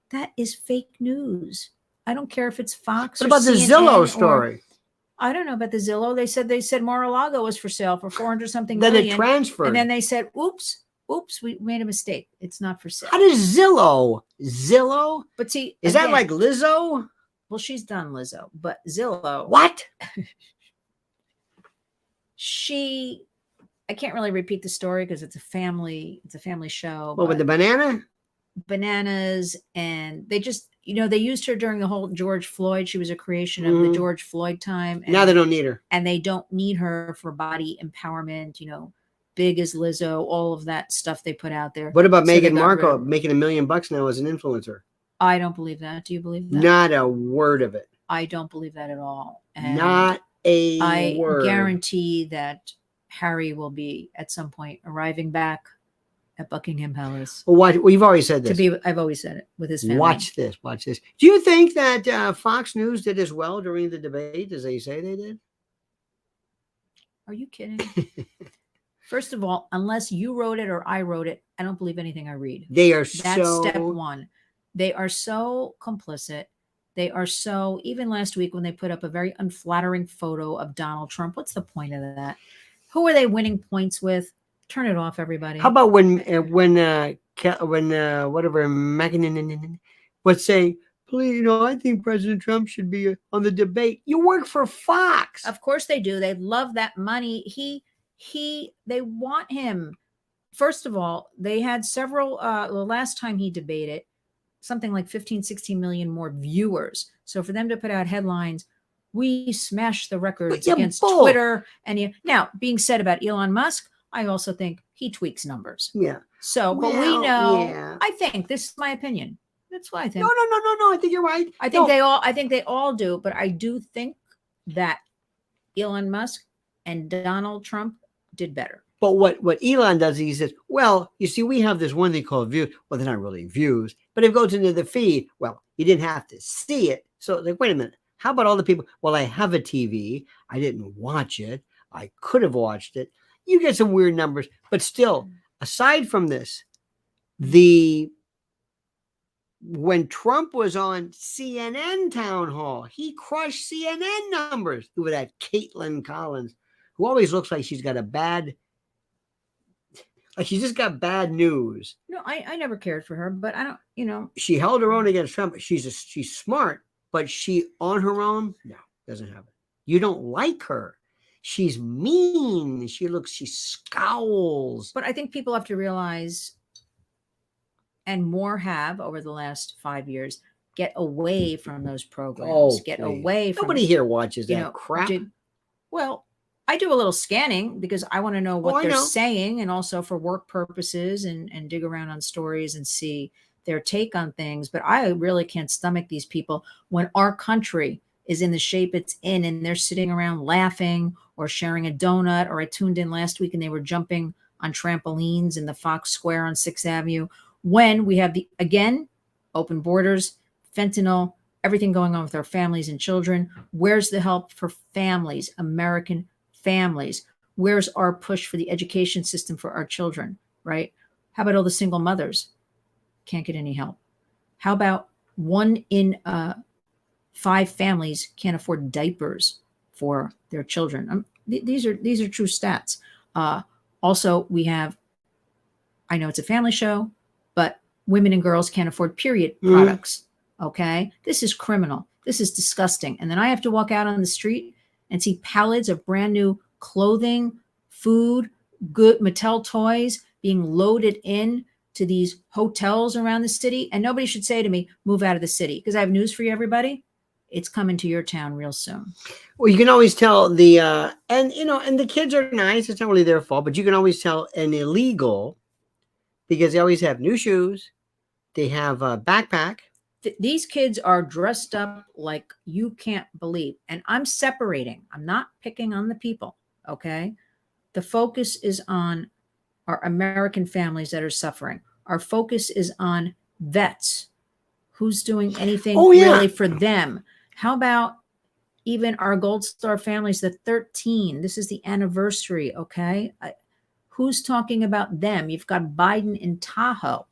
B: That is fake news. I don't care if it's Fox.
A: What about the Zillow story?
B: I don't know about the Zillow. They said Mar-a-Lago was for sale for 400 something
A: then
B: million.
A: It transferred.
B: And then they said, oops, we made a mistake. It's not for sale.
A: How does Zillow?
B: But see,
A: is that like Lizzo?
B: Well, she's done Lizzo, but Zillow.
A: What?
B: I can't really repeat the story because it's a family show.
A: What, with the
B: bananas, and they just, they used her during the whole George Floyd. She was a creation of the George Floyd time.
A: And now they don't need her.
B: And they don't need her for body empowerment, big as Lizzo, all of that stuff they put out there.
A: What about Meghan Markle making $1 million now as an influencer?
B: I don't believe that. Do you believe that?
A: Not a word of it.
B: I don't believe that at all. And
A: not a word.
B: I guarantee that Harry will be at some point arriving back at Buckingham Palace.
A: Well, you've always said this.
B: I've always said it with his family.
A: Watch this. Do you think that Fox News did as well during the debate as they say they did?
B: Are you kidding? First of all, unless you wrote it or I wrote it, I don't believe anything I read. That's step one. They are so complicit. They are so, even last week when they put up a very unflattering photo of Donald Trump, what's the point of that? Who are they winning points with? Turn it off, everybody.
A: How about when whatever McKinnon would say, please, I think President Trump should be on the debate. You work for Fox.
B: Of course they do. They love that money. They want him. First of all, they had several, the last time he debated, something like 15, 16 million more viewers. So for them to put out headlines, we smashed the records against Twitter. And now, being said about Elon Musk, I also think he tweaks numbers.
A: Yeah.
B: So, but we know, I think, this is my opinion. That's what I think.
A: No. I think you're right.
B: I think they all do, but I do think that Elon Musk and Donald Trump did better.
A: But what Elon does, he says, well, you see, we have this one thing called views. Well, they're not really views, but if it goes into the feed, well, you didn't have to see it. So like, wait a minute. How about all the people? Well, I have a TV. I didn't watch it. I could have watched it. You get some weird numbers, but still, aside from this, when Trump was on CNN town hall, he crushed CNN numbers with that Caitlin Collins, who always looks like she's got like she just got bad news.
B: No, I never cared for her, but I don't, you know.
A: She held her own against Trump. She's smart, but she on her own, no, doesn't have it. You don't like her. She's mean. She scowls.
B: But I think people have to realize, and more have over the last 5 years, get away from those programs. Get away from.
A: Nobody here watches that crap.
B: Well, I do a little scanning because I want to know what they're saying, and also for work purposes, and dig around on stories and see their take on things. But I really can't stomach these people when our country is in the shape it's in, and they're sitting around laughing or sharing a donut. Or I tuned in last week and they were jumping on trampolines in the Fox Square on 6th Avenue, when we have again, open borders, fentanyl, everything going on with our families and children. Where's the help for families, American families? Where's our push for the education system for our children, right? How about all the single mothers? Can't get any help. How about 1 in 5 families can't afford diapers for their children? These are true stats. Also, we have, I know it's a family show, but women and girls can't afford period products. Okay. This is criminal. This is disgusting. And then I have to walk out on the street and see pallets of brand new clothing, food, good Mattel toys being loaded in to these hotels around the city. And nobody should say to me, move out of the city. Because I have news for you, everybody. It's coming to your town real soon.
A: Well, you can always tell and the kids are nice. It's not really their fault, but you can always tell an illegal because they always have new shoes. They have a backpack.
B: These kids are dressed up like you can't believe. And I'm separating. I'm not picking on the people. Okay. The focus is on our American families that are suffering. Our focus is on vets. Who's doing anything really for them? How about even our Gold Star families, the 13? This is the anniversary, okay? Who's talking about them? You've got Biden in Tahoe.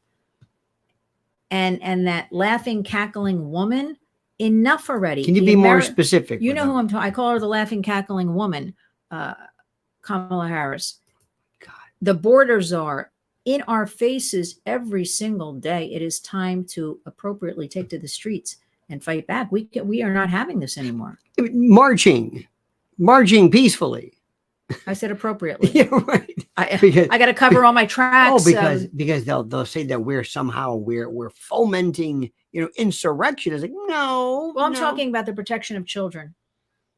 B: And that laughing, cackling woman, enough already.
A: Can you be more specific?
B: You know who I'm talking. I call her the laughing, cackling woman, Kamala Harris.
A: God. The
B: border czar in our faces every single day. It is time to appropriately take to the streets and fight back. We are not having this anymore.
A: Marching peacefully.
B: I said appropriately.
A: Yeah, right.
B: I got to cover all my tracks.
A: Because they'll say that we're fomenting, insurrection. It's like, no.
B: Well, I'm talking about the protection of children,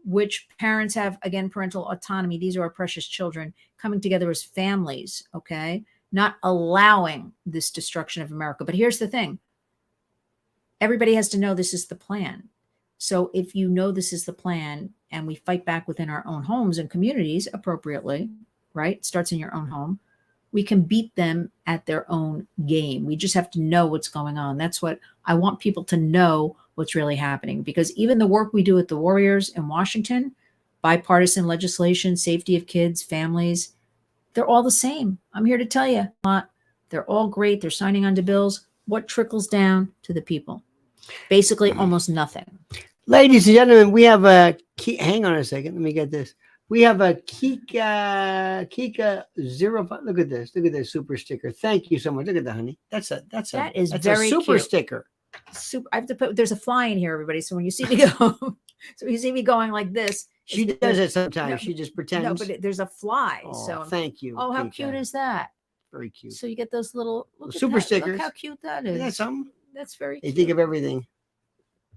B: which parents have, again, parental autonomy. These are our precious children coming together as families. Okay. Not allowing this destruction of America. But here's the thing. Everybody has to know this is the plan. So if you know this is the plan and we fight back within our own homes and communities appropriately, right? Starts in your own home. We can beat them at their own game. We just have to know what's going on. That's what I want people to know, what's really happening. Because even the work we do at the Warriors in Washington, bipartisan legislation, safety of kids, families, they're all the same. I'm here to tell you, they're all great. They're signing onto bills. What trickles down to the people? Basically, almost nothing.
A: Ladies and gentlemen, we have a key. Hang on a second. Let me get this. We have a Kika 05. Look at this. Look at this super sticker. Thank you so much. Look at that, honey. That's a
B: very
A: super
B: cute.
A: sticker.
B: I have to put. There's a fly in here, everybody. So when you see me go, going like this,
A: she does it sometimes.
B: No,
A: she just pretends.
B: No, but there's a fly.
A: Oh,
B: so
A: thank you.
B: Oh, how cute is that?
A: Very cute.
B: So you get those little
A: super stickers.
B: Look how cute that is.
A: That's something.
B: That's very
A: They
B: cute.
A: think of everything.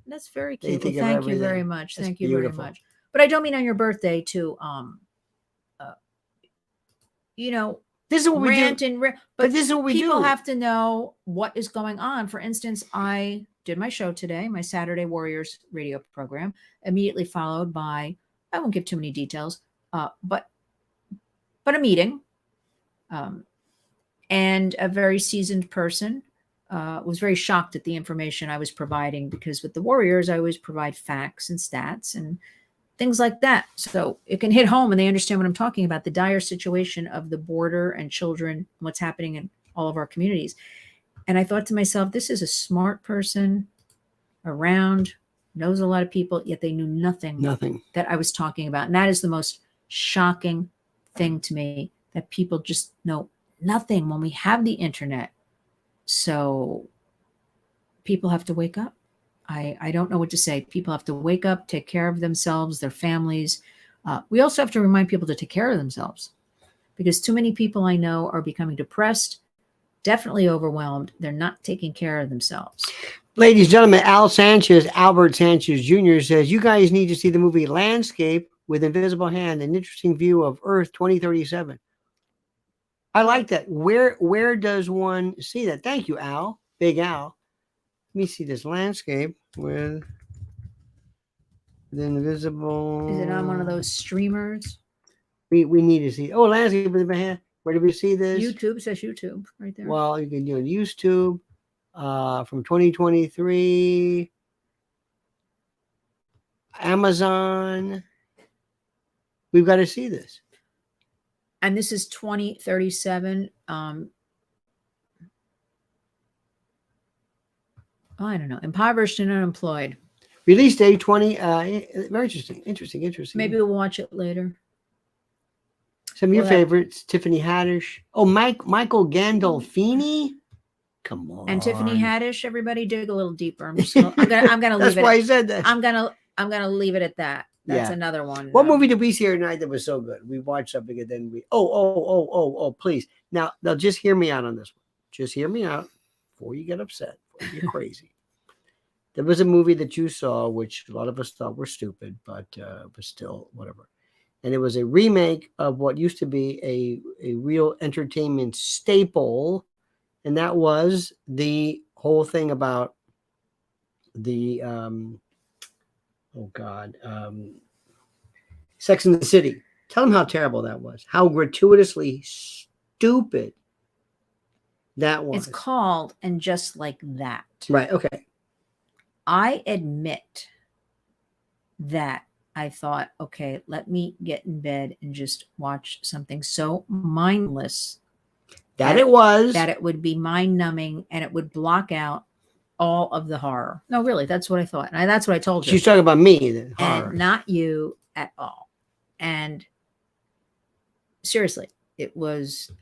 B: That's very cute. Well,
A: thank
B: you very much.
A: That's
B: thank you
A: beautiful.
B: very much. But I don't mean on your birthday to
A: this is what
B: rant
A: we do.
B: but
A: this is what we do.
B: People have to know what is going on. For instance, I did my show today, my Saturday Warriors radio program, immediately followed by, I won't give too many details, but but a meeting. And a very seasoned person was very shocked at the information I was providing, because with the Warriors, I always provide facts and stats and things like that. So it can hit home and they understand what I'm talking about, the dire situation of the border and children, what's happening in all of our communities. And I thought to myself, this is a smart person around, knows a lot of people, yet they knew nothing that I was talking about. And that is the most shocking thing to me, that people just know nothing when we have the internet. So people have to wake up. I don't know what to say. People have to wake up, take care of themselves, their families. We also have to remind people to take care of themselves, because too many people I know are becoming depressed, definitely overwhelmed. They're not taking care of themselves.
A: Ladies and gentlemen, Albert Sanchez Jr. says, you guys need to see the movie Landscape with Invisible Hand, an interesting view of Earth 2037. I like that. Where does one see that? Thank you, Al. Big Al. Let me see this Landscape with the Invisible.
B: Is it on one of those streamers?
A: We need to see. Oh, Landscape with Invisible Hand. Where did we see this?
B: YouTube. Says YouTube right there.
A: Well, you can do it on YouTube from 2023. Amazon. We've got to see this.
B: And this is 2037. I don't know. Impoverished and unemployed.
A: Release date 20. Very interesting.
B: Maybe we'll watch it later.
A: Some of your favorites, Tiffany Haddish. Oh, Michael Gandolfini. Come on.
B: And Tiffany Haddish. Everybody dig a little deeper. I'm gonna leave
A: That's
B: it.
A: why I said that.
B: I'm gonna leave it at that. That's another one.
A: What movie did we see here tonight that was so good? We watched something and then we. Oh! Please, now just hear me out on this one. Just hear me out before you get upset. Before you get crazy. There was a movie that you saw, which a lot of us thought were stupid, but still whatever. And it was a remake of what used to be a real entertainment staple, and that was the whole thing about the Sex and the City. Tell them how terrible that was. How gratuitously stupid that was.
B: It's called And Just Like That.
A: Right. Okay.
B: I admit that I thought, okay, let me get in bed and just watch something so mindless
A: that it
B: would be mind numbing and it would block out all of the horror. No, really, that's what I thought. And that's what I told you.
A: She's talking about me, the horror.
B: And not you at all. And seriously,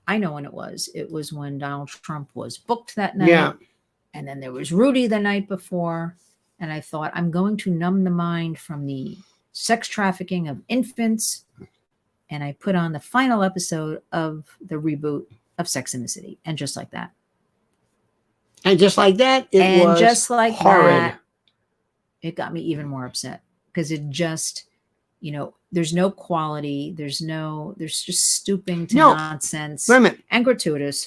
B: I know when it was. It was when Donald Trump was booked that night.
A: Yeah.
B: And then there was Rudy the night before. And I thought, I'm going to numb the mind from the sex trafficking of infants. And I put on the final episode of the reboot of Sex and the City. And just like that.
A: And just like that, it was
B: just like
A: horrid.
B: That, it got me even more upset. Because it just, there's no quality. There's just stooping to nonsense.
A: Wait a minute.
B: And gratuitous.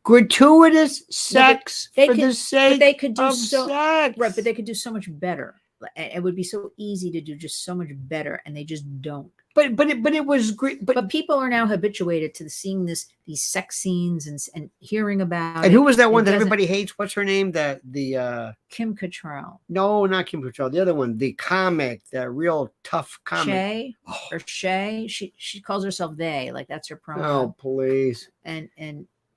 A: Gratuitous sex for the sake
B: they could do
A: of sex.
B: Right, but they could do so much better. It would be so easy to do just so much better, and they just don't.
A: But it was great.
B: But people are now habituated to seeing these sex scenes and hearing about it.
A: And who was that one that everybody hates? What's her name? The
B: Kim Cattrall.
A: No, not Kim Cattrall. The other one, the comic, the real tough comic.
B: Shay. She calls herself they, like that's her pronoun.
A: Oh, please.
B: And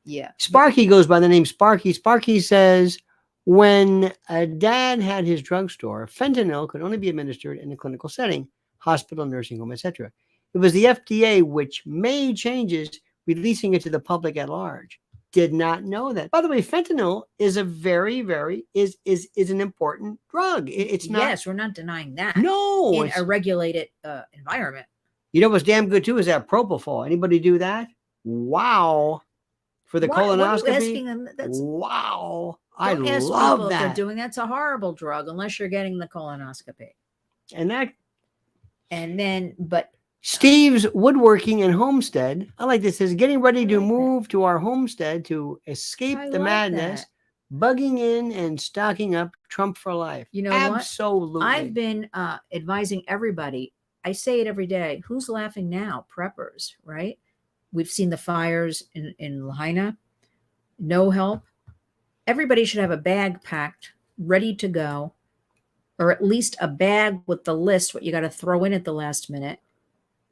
B: yeah.
A: Sparky goes by the name Sparky. Sparky says, when a dad had his drugstore, fentanyl could only be administered in a clinical setting, hospital, nursing home, etc. It was the FDA which made changes, releasing it to the public at large. Did not know that. By the way, fentanyl is a very, very is an important drug. It's not.
B: Yes, we're not denying that.
A: No,
B: in a regulated environment.
A: You know what's damn good too is that propofol. Anybody do that? Wow. For the colonoscopy.
B: What are you asking them?
A: Wow.
B: I
A: love that.
B: They're doing that's a horrible drug unless you're getting the colonoscopy. But
A: Steve's Woodworking and Homestead. I like this. Says getting ready to move to our homestead to escape the madness, bugging in and stocking up. Trump for life.
B: You know
A: absolutely.
B: What? I've been advising everybody. I say it every day. Who's laughing now? Preppers, right? We've seen the fires in Lahaina. No help. Everybody should have a bag packed, ready to go, or at least a bag with the list, what you got to throw in at the last minute.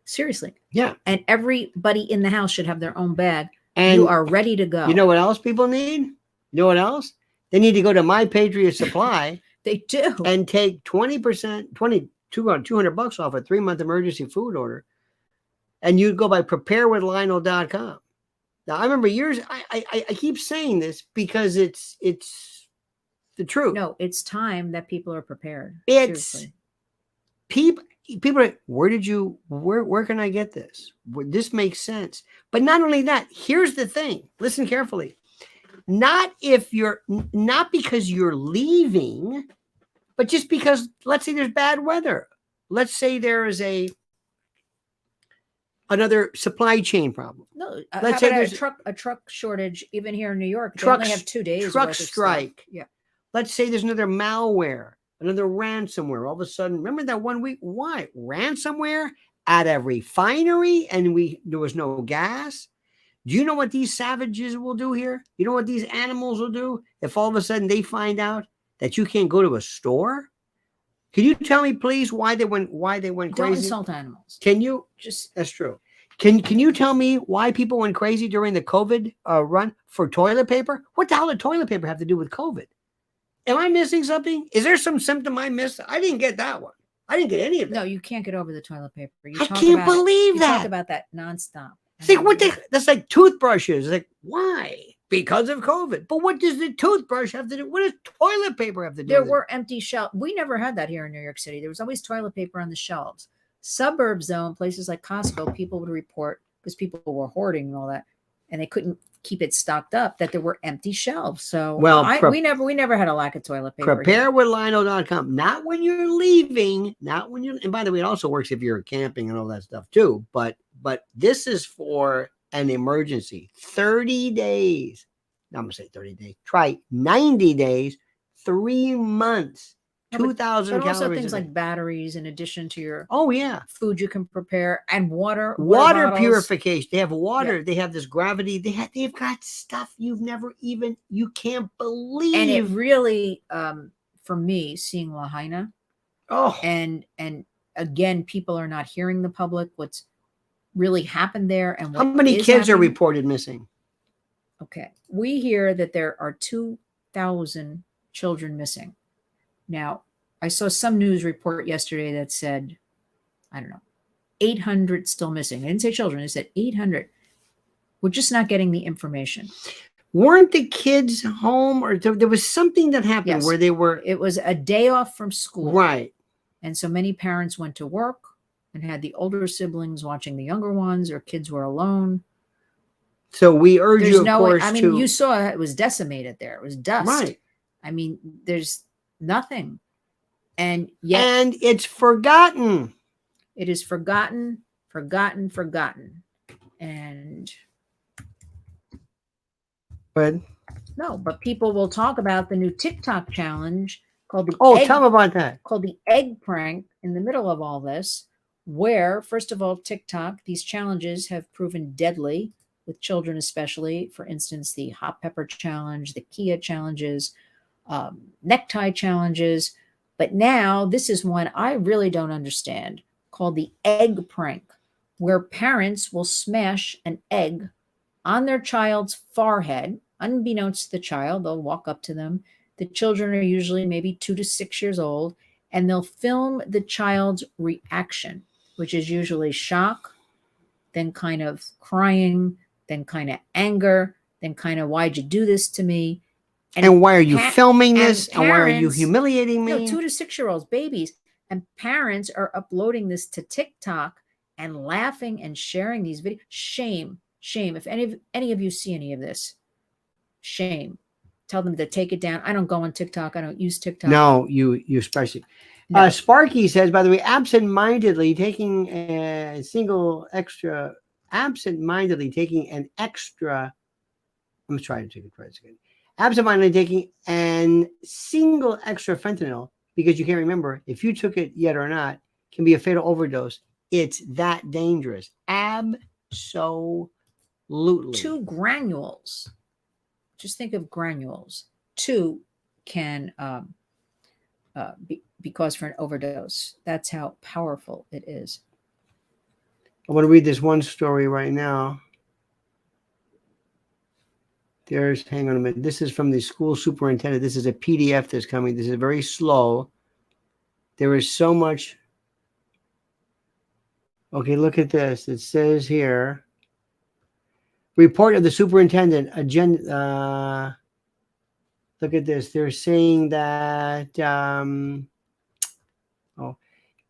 B: Seriously.
A: Yeah.
B: And everybody in the house should have their own bag.
A: And
B: you are ready to go.
A: You know what else people need? You know what else? They need to go to My Patriot Supply.
B: They do.
A: And take 20%, $200 off a 3-month emergency food order. And you go by preparewithlionel.com. Now, I remember years, I keep saying this because it's the truth.
B: No, it's time that people are prepared.
A: It's
B: Seriously.
A: people are like, where can I get this? This makes sense. But not only that, here's the thing. Listen carefully. Not because you're leaving, but just because, let's say there's bad weather. Let's say there is another supply chain problem.
B: No,
A: let's say
B: there's a truck shortage, even here in New York. They only have 2 days.
A: Truck strike.
B: Yeah.
A: Let's say there's another malware, another ransomware. All of a sudden, remember that one week? Why? Ransomware at a refinery, and there was no gas. Do you know what these savages will do here? You know what these animals will do if all of a sudden they find out that you can't go to a store? Can you tell me, please, why they went crazy?
B: Don't insult animals.
A: Can you? That's true. Can you tell me why people went crazy during the COVID run for toilet paper? What the hell did toilet paper have to do with COVID? Am I missing something? Is there some symptom I missed? I didn't get that one. I didn't get any of that.
B: No, you can't get over the toilet paper.
A: I can't believe that.
B: You talk about that nonstop.
A: It's like, that's like toothbrushes. Like, why? Because of COVID. But what does the toothbrush have to do? What does toilet paper have to do
B: There
A: with
B: were empty shelves. We never had that here in New York City. There was always toilet paper on the shelves. Suburbs, though, in places like Costco, people would report, because people were hoarding and all that, and they couldn't keep it stocked up, that there were empty shelves. So we never had a lack of toilet paper.
A: Preparewithlionel.com. Not when you're leaving, and by the way, it also works if you're camping and all that stuff too. But this is for an emergency. 30 days. I'm going to say 30 days. Try 90 days, 3 months, 2,000 calories.
B: Also things like batteries in addition to your food you can prepare, and water
A: purification. They have water. Yeah. They have this gravity. They've got stuff you can't believe.
B: And it really, for me, seeing Lahaina, and again, people are not hearing the public what's really happened there, and
A: how many kids are reported missing.
B: Okay, we hear that there are 2,000 children missing. Now, I saw some news report yesterday that said, 800 still missing. They didn't say children, they said 800. We're just not getting the information.
A: Weren't the kids home, or there was something that happened where they were?
B: It was a day off from school.
A: Right.
B: And so many parents went to work and had the older siblings watching the younger ones, or kids were alone.
A: So we urge you, of course,
B: you saw it was decimated there. It was dust.
A: Right.
B: There's nothing. And
A: it's forgotten.
B: It is forgotten. And but people will talk about the new TikTok challenge called the
A: tell them about that.
B: Called the egg prank in the middle of all this, where, first of all, TikTok, these challenges have proven deadly with children, especially. For instance, the hot pepper challenge, the Kia challenges, necktie challenges. But now this is one I really don't understand, called the egg prank, where parents will smash an egg on their child's forehead, unbeknownst to the child. They'll walk up to them. The children are usually maybe 2 to 6 years old, and they'll film the child's reaction, which is usually shock, then kind of crying, then kind of anger, then kind of, why'd you do this to me?
A: And why are you filming this? And why are you humiliating me?
B: 2 to 6 year olds, babies. And parents are uploading this to TikTok and laughing and sharing these videos. Shame. If any of you see any of this, shame. Tell them to take it down. I don't go on TikTok. I don't use TikTok.
A: No, you especially. No. Sparky says, by the way, absentmindedly taking an extra. I'm trying to take it twice again. Absentmindedly taking an single extra fentanyl because you can't remember if you took it yet or not, can be a fatal overdose. It's that dangerous.
B: 2 granules, just think of granules, 2 can be cause for an overdose. That's how powerful it is.
A: I want to read this one story right now. Hang on a minute. This is from the school superintendent. This is a PDF that's coming. This is very slow. There is so much. Okay, look at this. It says here, report of the superintendent. Look at this. They're saying that,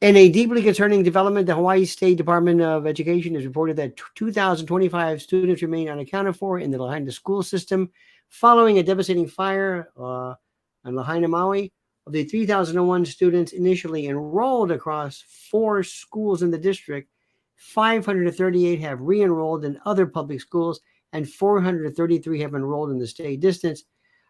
A: in a deeply concerning development, the Hawaii State Department of Education has reported that 2,025 students remain unaccounted for in the Lahaina school system following a devastating fire on Lahaina, Maui. Of the 3,001 students initially enrolled across 4 schools in the district, 538 have re-enrolled in other public schools, and 433 have enrolled in the state distance.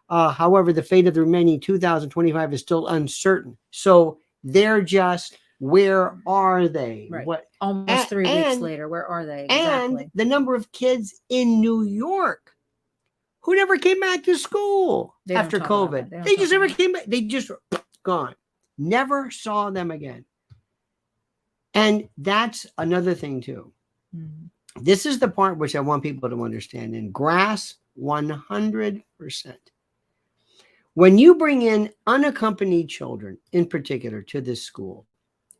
A: However, the fate of the remaining 2,025 is still uncertain. So they're just, where are they?
B: Right.
A: What?
B: Almost 3 weeks later, where are they? Exactly.
A: And the number of kids in New York who never came back to school after COVID. They just never came back. They just gone. Never saw them again. And that's another thing too. Mm-hmm. This is the part which I want people to understand and grasp 100%. When you bring in unaccompanied children, in particular, to this school,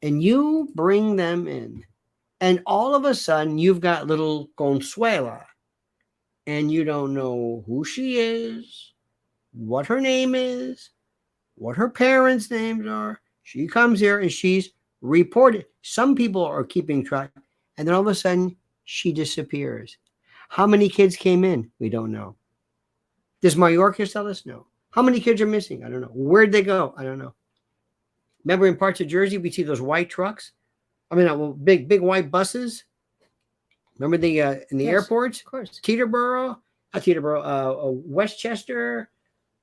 A: and you bring them in, and all of a sudden you've got little Consuela, and you don't know who she is, what her name is, what her parents' names are. She comes here and she's reported. Some people are keeping track, and then all of a sudden she disappears. How many kids came in? We don't know. Does Mayorkas tell us? No. How many kids are missing? I don't know. Where'd they go? I don't know. Remember in parts of Jersey, we see those white trucks? I mean, big white buses. Remember the in the airports? Of
B: course.
A: Westchester,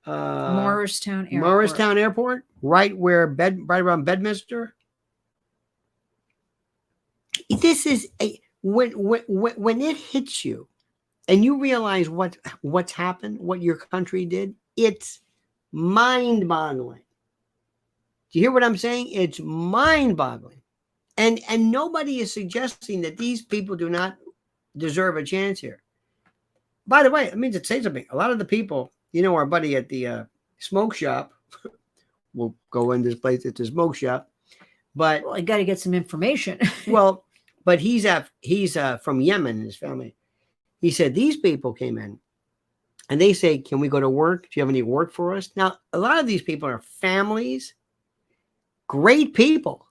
B: Morristown Airport.
A: Morristown Airport, right around Bedminster. This is when it hits you, and you realize what's happened, what your country did. It's mind-boggling. Do you hear what I'm saying? It's mind-boggling. And nobody is suggesting that these people do not deserve a chance here. By the way, I mean to say something. A lot of the people, our buddy at the smoke shop, we'll go in this place. It's a smoke shop, but
B: I got to get some information.
A: Well, but he's from Yemen. His family. He said these people came in, and they say, "Can we go to work? Do you have any work for us?" Now, a lot of these people are families, great people.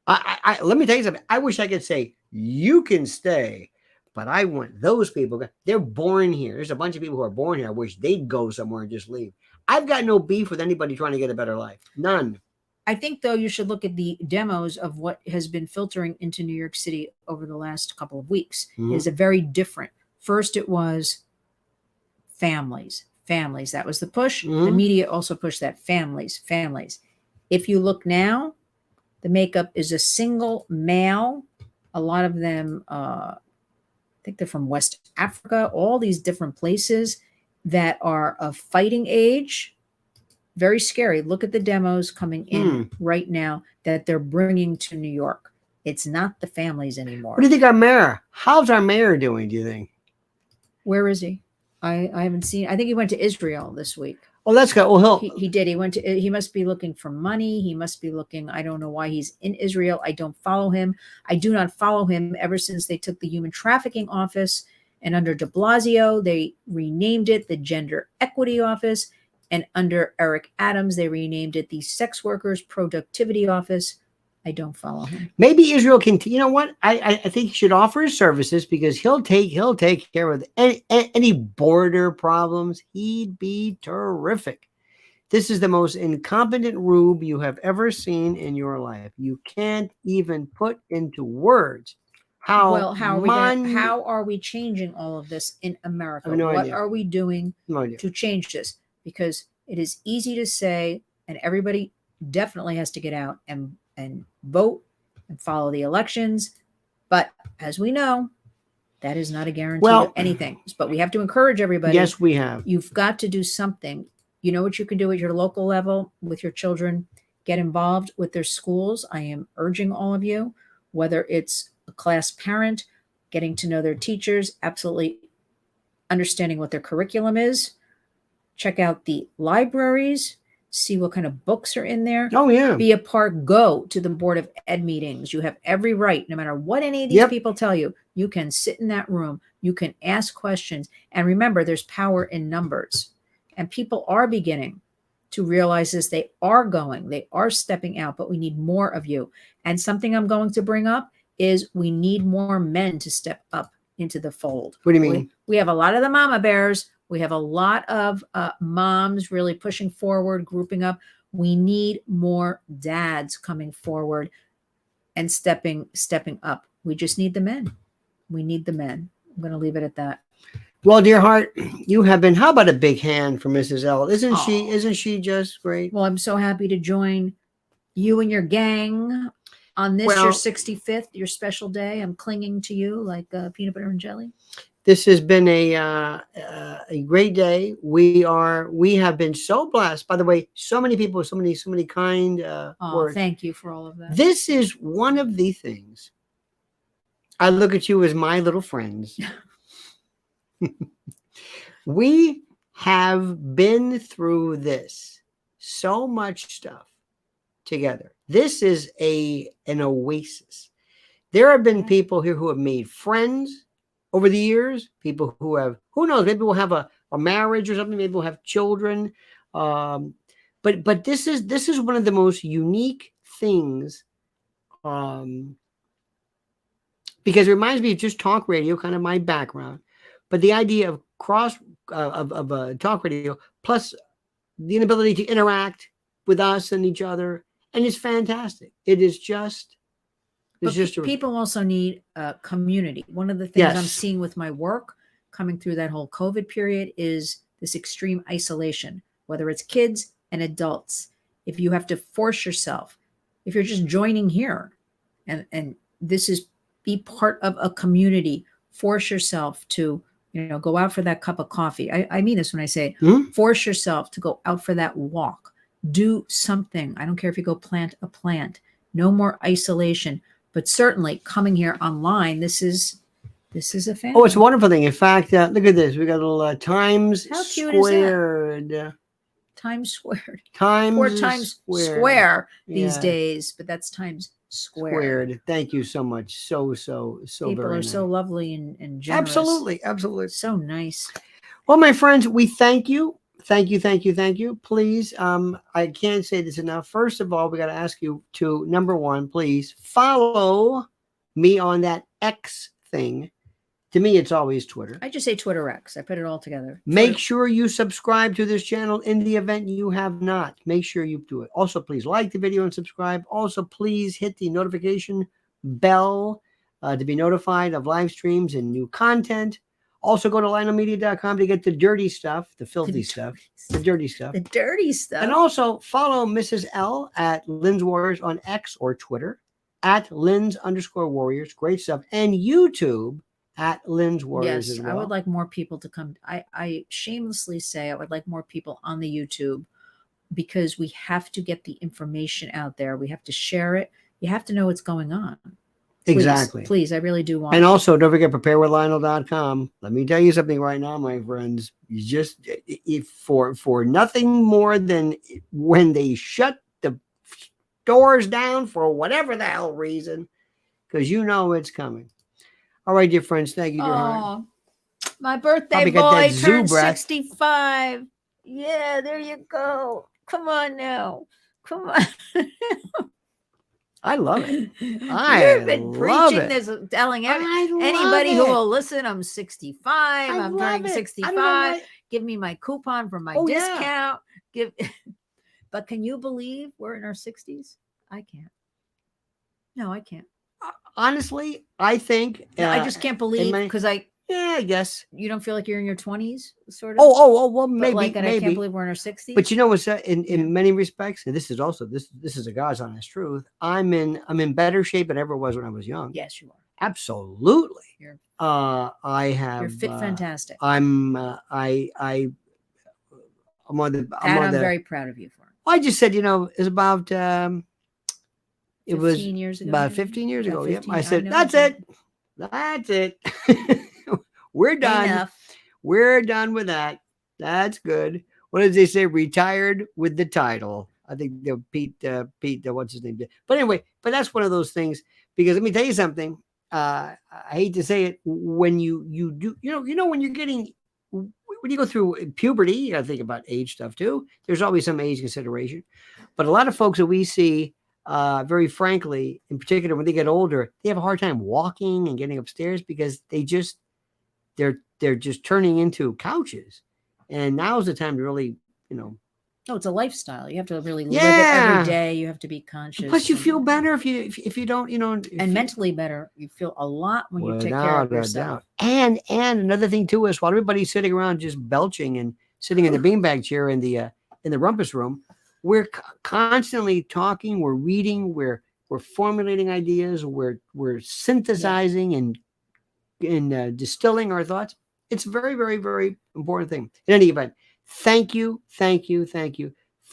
A: I let me tell you something. I wish I could say you can stay, but I want those people. They're born here. There's a bunch of people who are born here. I wish they'd go somewhere and just leave. I've got no beef with anybody trying to get a better life. None.
B: I think, though, you should look at the demos of what has been filtering into New York City over the last couple of weeks. Mm-hmm. It is a very different. First, it was families. That was the push. Mm-hmm. The media also pushed that families. If you look now, the makeup is a single male. A lot of them, I think they're from West Africa, all these different places that are of fighting age. Very scary. Look at the demos coming in right now that they're bringing to New York. It's not the families anymore.
A: What do you think our mayor? How's our mayor doing, do you think?
B: Where is he? I haven't seen. I think he went to Israel this week.
A: Oh, that's good. Well,
B: he did. He went to. He must be looking for money. He must be looking. I don't know why he's in Israel. I don't follow him. I do not follow him ever since they took the human trafficking office, and under de Blasio they renamed it the gender equity office, and under Eric Adams they renamed it the sex workers productivity office. I don't follow him.
A: Maybe Israel can. You know what? I think he should offer his services because he'll take care of any border problems. He'd be terrific. This is the most incompetent rube you have ever seen in your life. You can't even put into words how.
B: Well, how are we changing all of this in America? What are we doing to change this? Because it is easy to say, and everybody definitely has to get out and vote and follow the elections. But as we know, That is not a guarantee
A: Well,
B: of anything. But we have to encourage everybody.
A: yes, we have.
B: You've got to do something. You know what you can do at your local level with your children? Get involved with their schools. I am urging all of you, whether it's a class parent, getting to know their teachers, absolutely understanding what their curriculum is. Check out the libraries, see what kind of books are in there.
A: Oh, yeah.
B: Be a part, go to the Board of Ed meetings. You have every right, no matter what any of these people tell you, you can sit in that room, you can ask questions. And remember, there's power in numbers. And people are beginning to realize this. They are stepping out, but we need more of you. And something I'm going to bring up is we need more men to step up into the fold.
A: What do you mean?
B: We have a lot of the mama bears. We have a lot of moms really pushing forward, grouping up. We need more dads coming forward and stepping up. We just need the men. We need the men. I'm going to leave it at that.
A: Well, dear heart, you have been. How about a big hand for Mrs. L? Isn't she just great?
B: Well, I'm so happy to join you and your gang on this your 65th, your special day. I'm clinging to you like peanut butter and jelly.
A: This has been a great day. We have been so blessed. By the way, so many people, so many kind words.
B: Thank you for all of that.
A: This is one of the things. I look at you as my little friends. We have been through this, so much stuff together. This is an oasis. There have been people here who have made friends over the years, people who have, who knows, maybe we'll have a marriage or something, maybe we'll have children. But this is one of the most unique things, because it reminds me of just talk radio, kind of my background. But the idea of talk radio plus the inability to interact with us and each other, and it's fantastic. It is just.
B: People also need a community. One of the things I'm seeing with my work coming through that whole COVID period is this extreme isolation, whether it's kids and adults. If you have to force yourself, if you're just joining here, and this is be part of a community, force yourself to, go out for that cup of coffee. I mean this when I say force yourself to go out for that walk. Do something. I don't care if you go plant a plant. No more isolation. But certainly coming here online, this is a family.
A: Oh, it's a wonderful thing. In fact, look at this. We got a little times
B: How cute
A: squared.
B: Is that? Times squared.
A: Times
B: 4 times square these
A: Yeah.
B: days, but that's times squared.
A: Thank you so much. So
B: People
A: very
B: are
A: nice.
B: so lovely and generous.
A: Absolutely.
B: So nice.
A: Well, my friends, we thank you. Thank you. Please, I can't say this enough. First of all, we got to ask you to, number one, please follow me on that X thing. To me, it's always Twitter.
B: I just say Twitter X. I put it all together.
A: Make sure you subscribe to this channel in the event you have not. Make sure you do it. Also, please like the video and subscribe. Also, please hit the notification bell to be notified of live streams and new content. Also, go to lionelmedia.com to get the dirty stuff, the filthy stuff, the dirty stuff.
B: The dirty stuff.
A: And also follow Mrs. L at Lynn's Warriors on X or Twitter, at Lynn's_Warriors. Great stuff. And YouTube at Lynn's Warriors as well.
B: I would like more people to come. I shamelessly say I would like more people on the YouTube, because we have to get the information out there. We have to share it. You have to know what's going on.
A: Exactly.
B: Please, I really do want.
A: And also, don't forget preparewithlionel.com. Let me tell you something right now, my friends. You just, if for nothing more than when they shut the doors down for whatever the hell reason, because it's coming. All right, dear friends. Thank you, dear heart.
B: My birthday boy turned 65. Yeah, there you go. Come on now. Come on.
A: I love it.
B: You've been preaching this, telling anybody who will listen, I'm 65. I'm turning 65. Give me my coupon for my discount. But can you believe we're in our 60s? I can't. No, I can't.
A: Honestly, I think
B: I just can't believe, because I
A: guess
B: you don't feel like you're in your 20s, sort of.
A: Well, maybe.
B: I can't believe we're in our 60s.
A: But what's in many respects, and this is also this is a God's honest truth. I'm in better shape than I ever was when I was young.
B: Yes, you are.
A: Absolutely.
B: You're
A: I have.
B: you're fit fantastic.
A: I'm I'm on
B: I'm
A: the.
B: very proud of you for it.
A: I just said, it's about. It was
B: 15 years ago.
A: about
B: maybe?
A: 15 years
B: About
A: ago. Yep.
B: 15.
A: I said,
B: know
A: that's it. That's it. We're done.
B: Enough.
A: We're done with that. That's good. What did they say? Retired with the title. I think Pete, what's his name? But anyway, but that's one of those things, because let me tell you something. I hate to say it. When you do, when you're getting, when you go through puberty, you got to think about age stuff too. There's always some age consideration. But a lot of folks that we see, very frankly, in particular, when they get older, they have a hard time walking and getting upstairs because they're just turning into couches. And now's the time to really,
B: Oh, it's a lifestyle. You have to really live it
A: Yeah.
B: every day. You have to be conscious.
A: plus you feel better if you don't,
B: and mentally better. You feel a lot when you take care
A: without
B: of
A: a
B: yourself.
A: doubt. And another thing too is, while everybody's sitting around just belching and sitting in the beanbag chair in the rumpus room, we're constantly talking, we're reading, we're formulating ideas, we're synthesizing and distilling our thoughts. It's a very, very, very important thing. In any event, thank you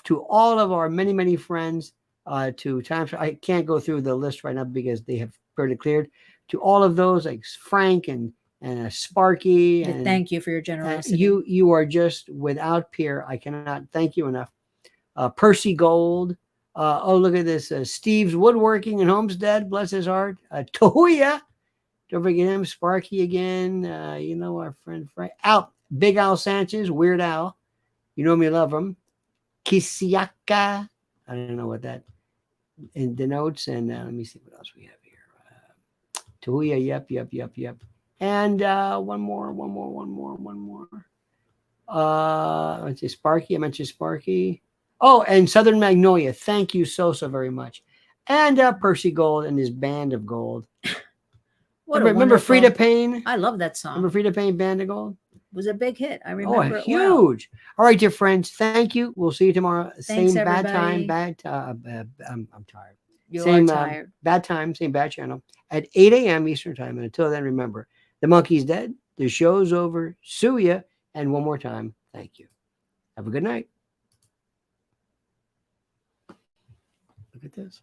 A: to all of our many, many friends. To times, I can't go through the list right now because they have pretty cleared. To all of those, like Frank and Sparky, and
B: Thank you for your generosity.
A: you are just without peer. I cannot thank you enough. Percy Gold. Oh, look at this. Steve's Woodworking in Homestead. Bless his heart. Tahuya. Don't forget him. Sparky again. Our friend Frank. Big Al Sanchez. Weird Al. You know me, love him. Kisiaka. I don't know what that denotes. And let me see what else we have here. Tahuya. Yep. And one more. Let's see, Sparky. I mentioned Sparky. Oh, and Southern Magnolia. Thank you so very much. And Percy Gold and his Band of Gold. Remember Frida Payne?
B: I love that song.
A: Remember Frida Payne, Band of Gold?
B: It was a big hit. I remember it
A: huge.
B: Well.
A: All right, dear friends. Thank you. We'll see you tomorrow.
B: Thanks,
A: same
B: everybody.
A: bad time. I'm tired.
B: You
A: Same,
B: are tired.
A: Bad time, same bad channel at 8 a.m. Eastern time. And until then, remember, the monkey's dead. The show's over. Sue ya. And one more time, thank you. Have a good night. Look at this.